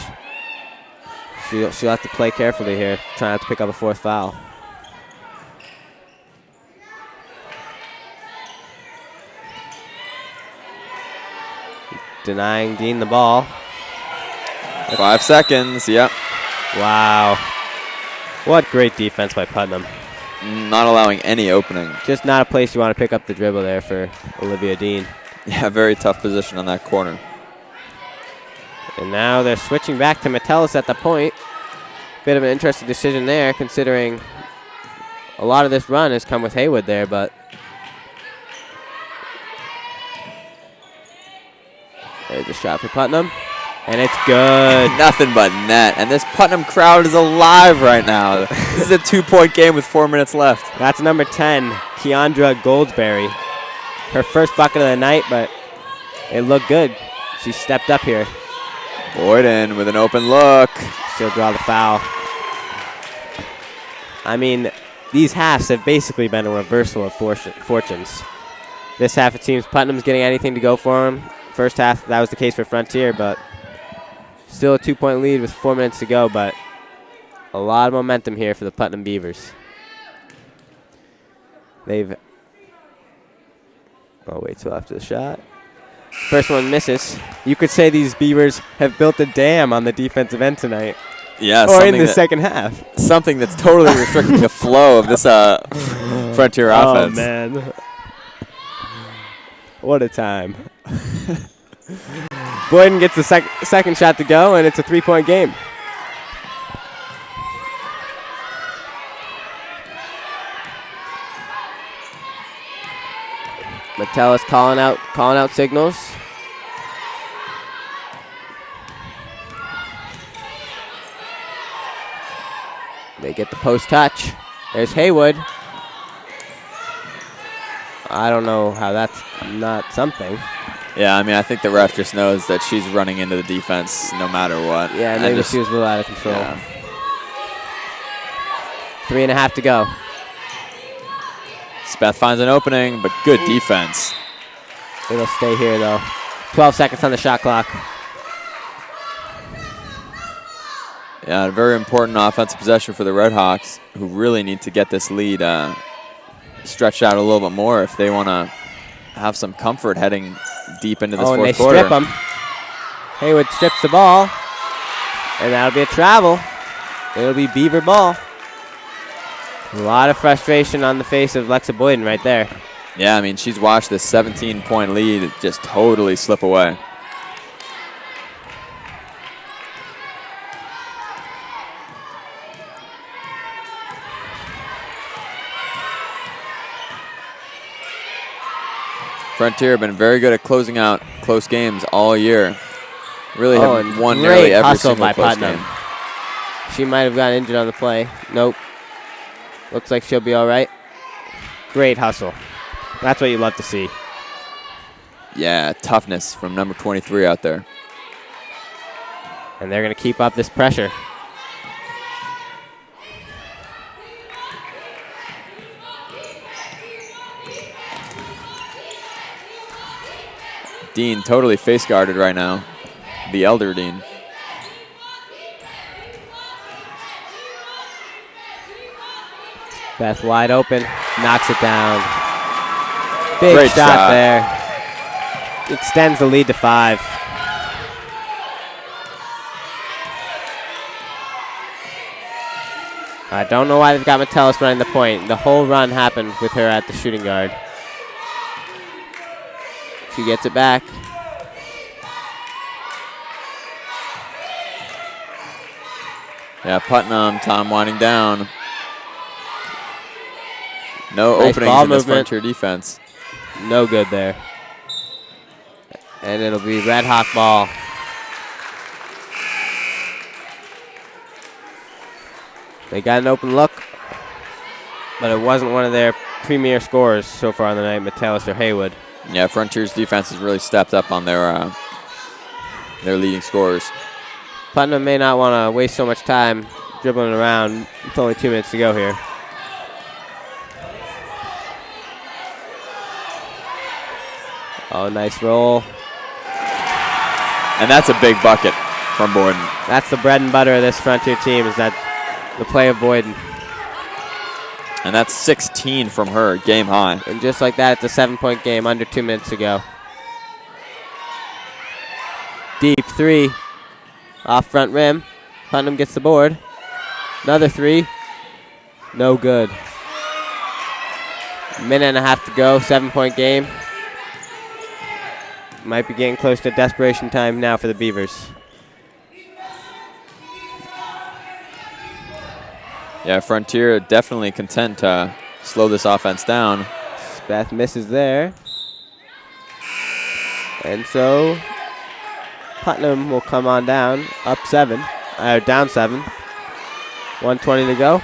She'll have to play carefully here, trying not to pick up a fourth foul. Denying Dean the ball. 5 seconds, yep. Wow. What great defense by Putnam. Not allowing any opening. Just not a place you want to pick up the dribble there for Olivia Dean. Yeah, very tough position on that corner. And now they're switching back to Metellus at the point. Bit of an interesting decision there, considering a lot of this run has come with Haywood there, but there's a shot for Putnam, and it's good. Nothing but net, and this Putnam crowd is alive right now. This is a 2-point game with 4 minutes left. That's number 10, Keandra Goldsberry. Her first bucket of the night, but it looked good. She stepped up here. Boyden with an open look. She'll draw the foul. I mean, these halves have basically been a reversal of fortunes. This half, it seems Putnam's getting anything to go for them. First half, that was the case for Frontier, but still a 2-point lead with 4 minutes to go, but a lot of momentum here for the Putnam Beavers. I'll wait till after the shot. First one misses. You could say these Beavers have built a dam on the defensive end tonight. Yeah, or in the second half. Something that's totally restricting the flow of this Frontier offense. Oh, man. What a time. Boyden gets the second shot to go, and it's a 3-point game. Metellus calling out signals. They get the post touch. There's Haywood. I don't know how that's not something. Yeah, I mean, I think the ref just knows that she's running into the defense no matter what. Yeah, maybe she was a little out of control. Yeah. 3.5 to go. Speth finds an opening, but good defense. It'll stay here, though. 12 seconds on the shot clock. Yeah, a very important offensive possession for the Redhawks, who really need to get this lead stretched out a little bit more if they want to have some comfort heading deep into this and they fourth quarter. strip them. Haywood strips the ball, and that'll be a travel. It'll be Beaver ball. A lot of frustration on the face of Lexa Boyden right there. Yeah, I mean, she's watched this 17-point lead just totally slip away. Frontier have been very good at closing out close games all year. Really have won nearly every single close game. She might have gotten injured on the play. Nope. Looks like she'll be all right. Great hustle. That's what you love to see. Yeah, toughness from number 23 out there. And they're going to keep up this pressure. Dean totally face guarded right now. The elder Dean. Beth wide open, knocks it down. Big Great shot there. Extends the lead to 5. I don't know why they've got Metellus running the point. The whole run happened with her at the shooting guard. She gets it back. Yeah, Putnam, time winding down. No Nice openings ball in this movement. Frontier defense. No good there. And it'll be Red Hawk ball. They got an open look, but it wasn't one of their premier scorers so far on the night, Metellus or Haywood. Yeah, Frontier's defense has really stepped up on their leading scorers. Putnam may not want to waste so much time dribbling around. It's only 2 minutes to go here. Oh, nice roll. And that's a big bucket from Boyden. That's the bread and butter of this Frontier team, is that the play of Boyden. And that's 16 from her, game high. And just like that, it's a 7-point game under 2 minutes to go. Deep 3 off front rim. Putnam gets the board. Another 3. No good. Minute and a half to go, 7-point game. Might be getting close to desperation time now for the Beavers. Yeah, Frontier definitely content to slow this offense down. Beth misses there. And so Putnam will come on down, up 7, down 7. 1:20 to go.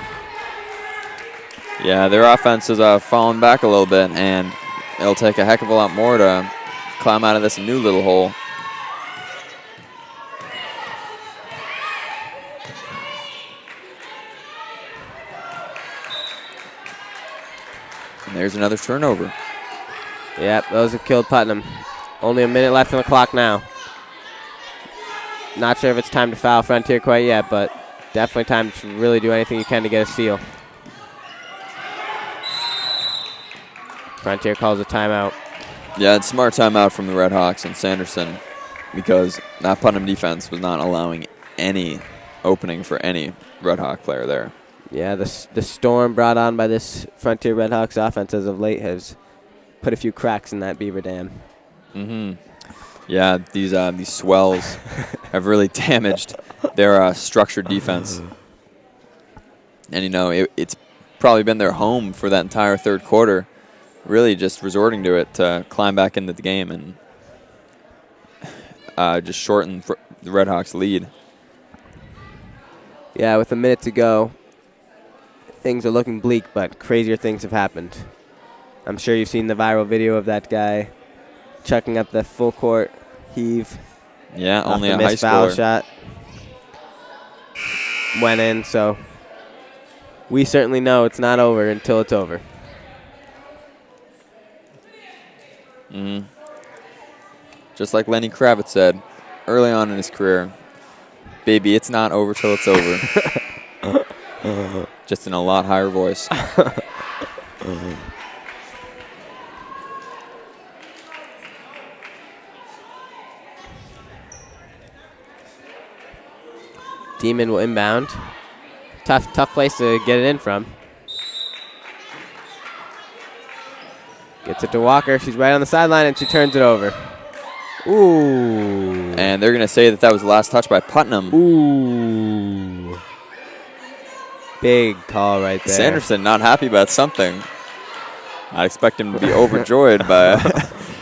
Yeah, their offense has fallen back a little bit, and it'll take a heck of a lot more to climb out of this new little hole. And there's another turnover. Yep, those have killed Putnam. Only a minute left on the clock now. Not sure if it's time to foul Frontier quite yet, but definitely time to really do anything you can to get a steal. Frontier calls a timeout. Yeah, it's smart timeout from the Red Hawks and Sanderson, because that Putnam defense was not allowing any opening for any Red Hawk player there. Yeah, the storm brought on by this Frontier Red Hawks offense as of late has put a few cracks in that Beaver Dam. Mm-hmm. Yeah, these swells have really damaged their structured defense. And, you know, it's probably been their home for that entire third quarter, really just resorting to it to climb back into the game and just shorten the Red Hawks' lead. Yeah, with a minute to go, things are looking bleak, but crazier things have happened. I'm sure you've seen the viral video of that guy chucking up the full court heave. Yeah, off only the a high missed foul schooler. shot. Went in, so we certainly know it's not over until it's over. Just like Lenny Kravitz said early on in his career, Baby, it's not over till it's over. Just in a lot higher voice. Demon will inbound. Tough place to get it in from. Gets it to Walker. She's right on the sideline, and she turns it over. Ooh. And they're going to say that was the last touch by Putnam. Ooh. Big call right there. Sanderson not happy about something. I expect him to be overjoyed by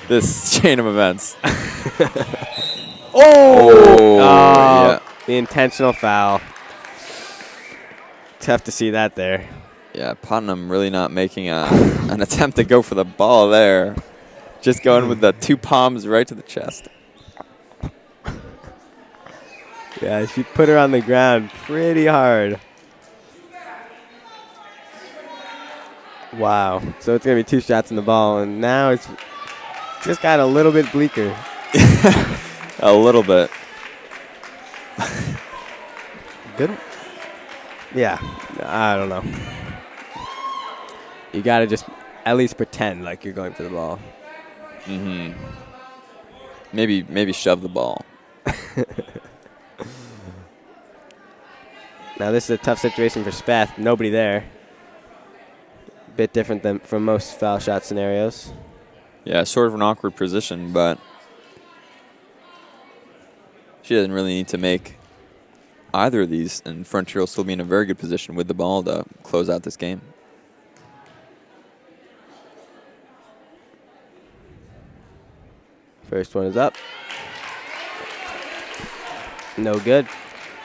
this chain of events. Oh! Yeah. The intentional foul. Tough to see that there. Yeah, Putnam really not making an attempt to go for the ball there. Just going with the two palms right to the chest. Yeah, she put her on the ground pretty hard. Wow. So it's going to be 2 shots in the ball, and now it's just got a little bit bleaker. A little bit. Good. Yeah, I don't know. You got to just at least pretend like you're going for the ball. Mm-hmm. Maybe shove the ball. Now this is a tough situation for Spath. Nobody there. Bit different than from most foul shot scenarios. Yeah, sort of an awkward position, but she doesn't really need to make either of these, and Frontier will still be in a very good position with the ball to close out this game. First one is up. No good.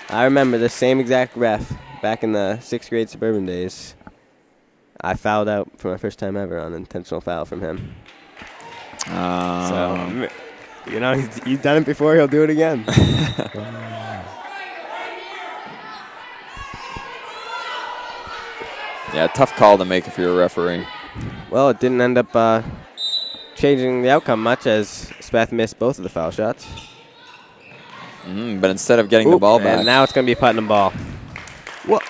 I remember the same exact ref back in the 6th grade suburban days. I fouled out for my first time ever on an intentional foul from him. So, you know, he's done it before. He'll do it again. Yeah, tough call to make if you're a referee. Well, it didn't end up changing the outcome much as Spath missed both of the foul shots. But instead of getting the ball back. And now it's going to be a Putnam ball. What?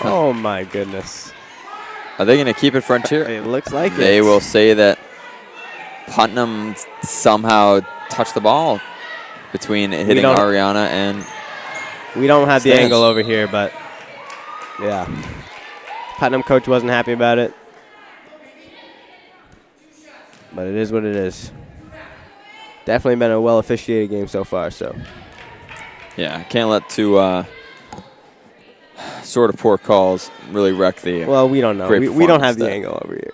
Oh, my goodness. Are they going to keep it Frontier? It looks like They will say that Putnam somehow touched the ball between hitting Ariana and we don't have the Stans. angle over here, but yeah. Putnam coach wasn't happy about it. But it is what it is. Definitely been a well-officiated game so far, so. Yeah, can't let two sort of poor calls really wreck the Well, we don't know. We don't have the angle over here.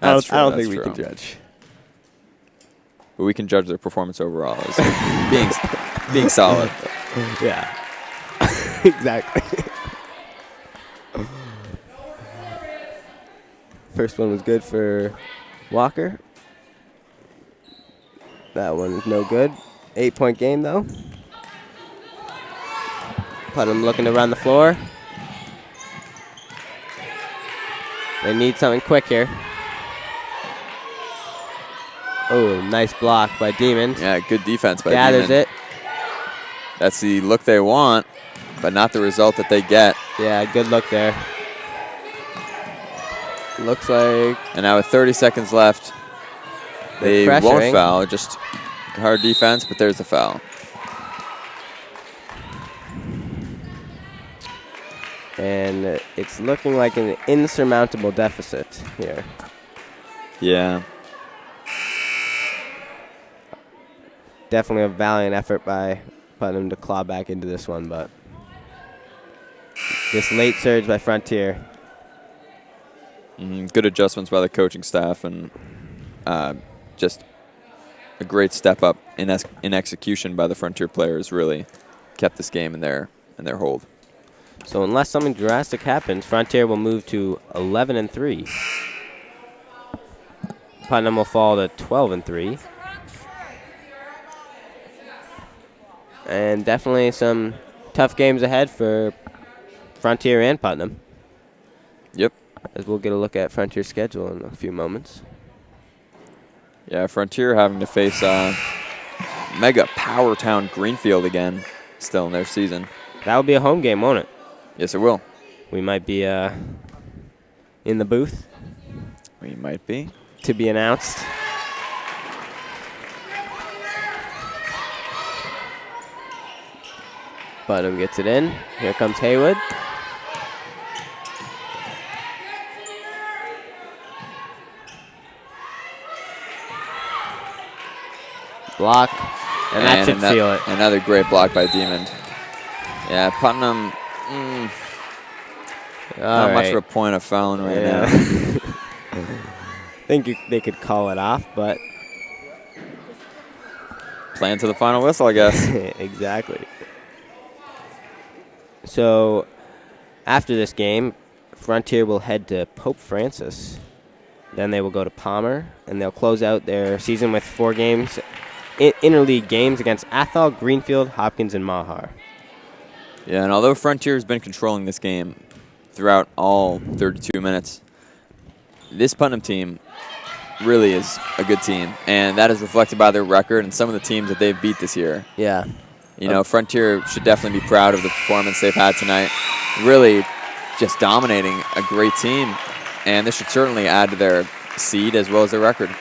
I don't think we can judge. But we can judge their performance overall as being solid. Yeah. Exactly. First one was good for Walker. That one is no good. 8-point game, though. Putnam looking to run the floor. They need something quick here. Oh, nice block by Demon. Yeah, good defense by Demon. Gathers it. That's the look they want, but not the result that they get. Yeah, good look there. Looks like... And now with 30 seconds left, they won't foul. Just hard defense, but there's the foul. And it's looking like an insurmountable deficit here. Yeah. Definitely a valiant effort by Putnam to claw back into this one, but this late surge by Frontier. Good adjustments by the coaching staff, and just a great step up in execution by the Frontier players. Really kept this game in their hold. So unless something drastic happens, Frontier will move to 11-3. Putnam will fall to 12-3. And definitely some tough games ahead for Frontier and Putnam. Yep. As we'll get a look at Frontier's schedule in a few moments. Yeah, Frontier having to face Mega Power Town Greenfield again. still in their season. That will be a home game, won't it? Yes, it will. We might be in the booth. We might be. To be announced. Putnam gets it in. Here comes Haywood. Block, and that should seal it. Another great block by Demond. Yeah, Putnam, not much of a point of fouling right now. I think they could call it off, but... Playing to the final whistle, I guess. Exactly. So, after this game, Frontier will head to Pope Francis. Then they will go to Palmer, and they'll close out their season with 4 games, interleague games against Athol, Greenfield, Hopkins, and Mahar. Yeah, and although Frontier has been controlling this game throughout all 32 minutes, this Putnam team really is a good team, and that is reflected by their record and some of the teams that they've beat this year. Yeah. You know, Frontier should definitely be proud of the performance they've had tonight. Really just dominating a great team, and this should certainly add to their seed as well as their record.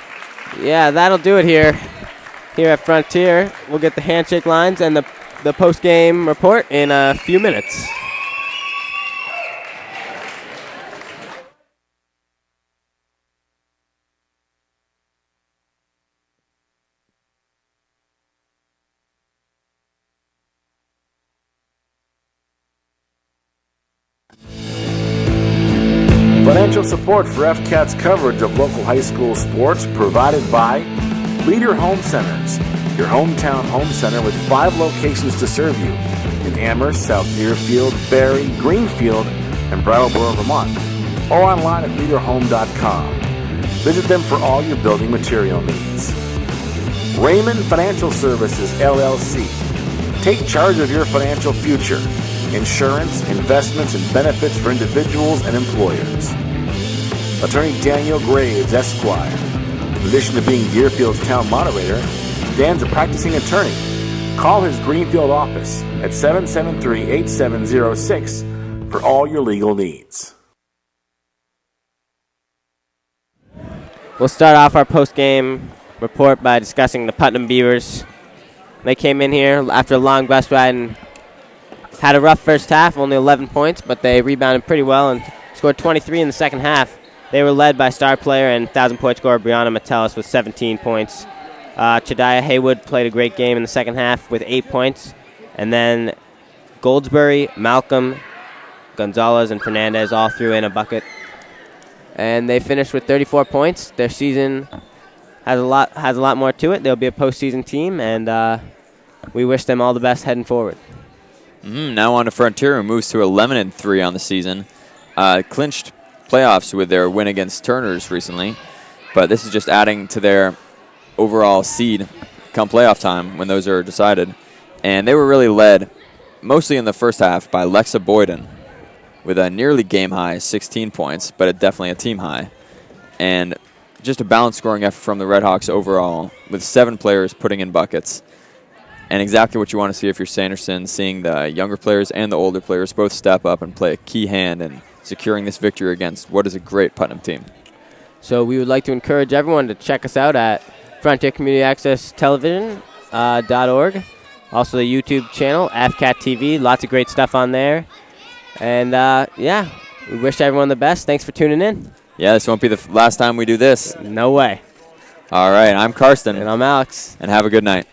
Yeah, that'll do it here at Frontier. We'll get the handshake lines and the post-game report in a few minutes. Financial support for FCAT's coverage of local high school sports provided by Leader Home Centers, your hometown home center with 5 locations to serve you in Amherst, South Deerfield, Barrie, Greenfield, and Brattleboro, Vermont, or online at leaderhome.com. Visit them for all your building material needs. Raymond Financial Services, LLC. Take charge of your financial future. Insurance, investments, and benefits for individuals and employers. Attorney Daniel Graves, Esquire. In addition to being Deerfield's town moderator, Dan's a practicing attorney. Call his Greenfield office at 773-8706 for all your legal needs. We'll start off our post-game report by discussing the Putnam Beavers. They came in here after a long bus ride and had a rough first half, only 11 points, but they rebounded pretty well and scored 23 in the second half. They were led by star player and 1,000-point scorer Brianna Metellus with 17 points. Chadiah Haywood played a great game in the second half with 8 points. And then Goldsbury, Malcolm, Gonzalez, and Fernandez all threw in a bucket. And they finished with 34 points. Their season has a lot more to it. They'll be a postseason team, and we wish them all the best heading forward. Now on to Frontier, who moves to 11-3 on the season. Clinched playoffs with their win against Turners recently, but this is just adding to their overall seed come playoff time when those are decided. And they were really led, mostly in the first half, by Lexa Boyden with a nearly game-high 16 points, but definitely a team high. And just a balanced scoring effort from the Redhawks overall, with 7 players putting in buckets. And exactly what you want to see if you're Sanderson, seeing the younger players and the older players both step up and play a key hand in securing this victory against what is a great Putnam team. So we would like to encourage everyone to check us out at Frontier Community Access Television.org. Also the YouTube channel, FCAT TV. Lots of great stuff on there. And, yeah, we wish everyone the best. Thanks for tuning in. Yeah, this won't be the last time we do this. No way. All right, I'm Carsten. And I'm Alex. And have a good night.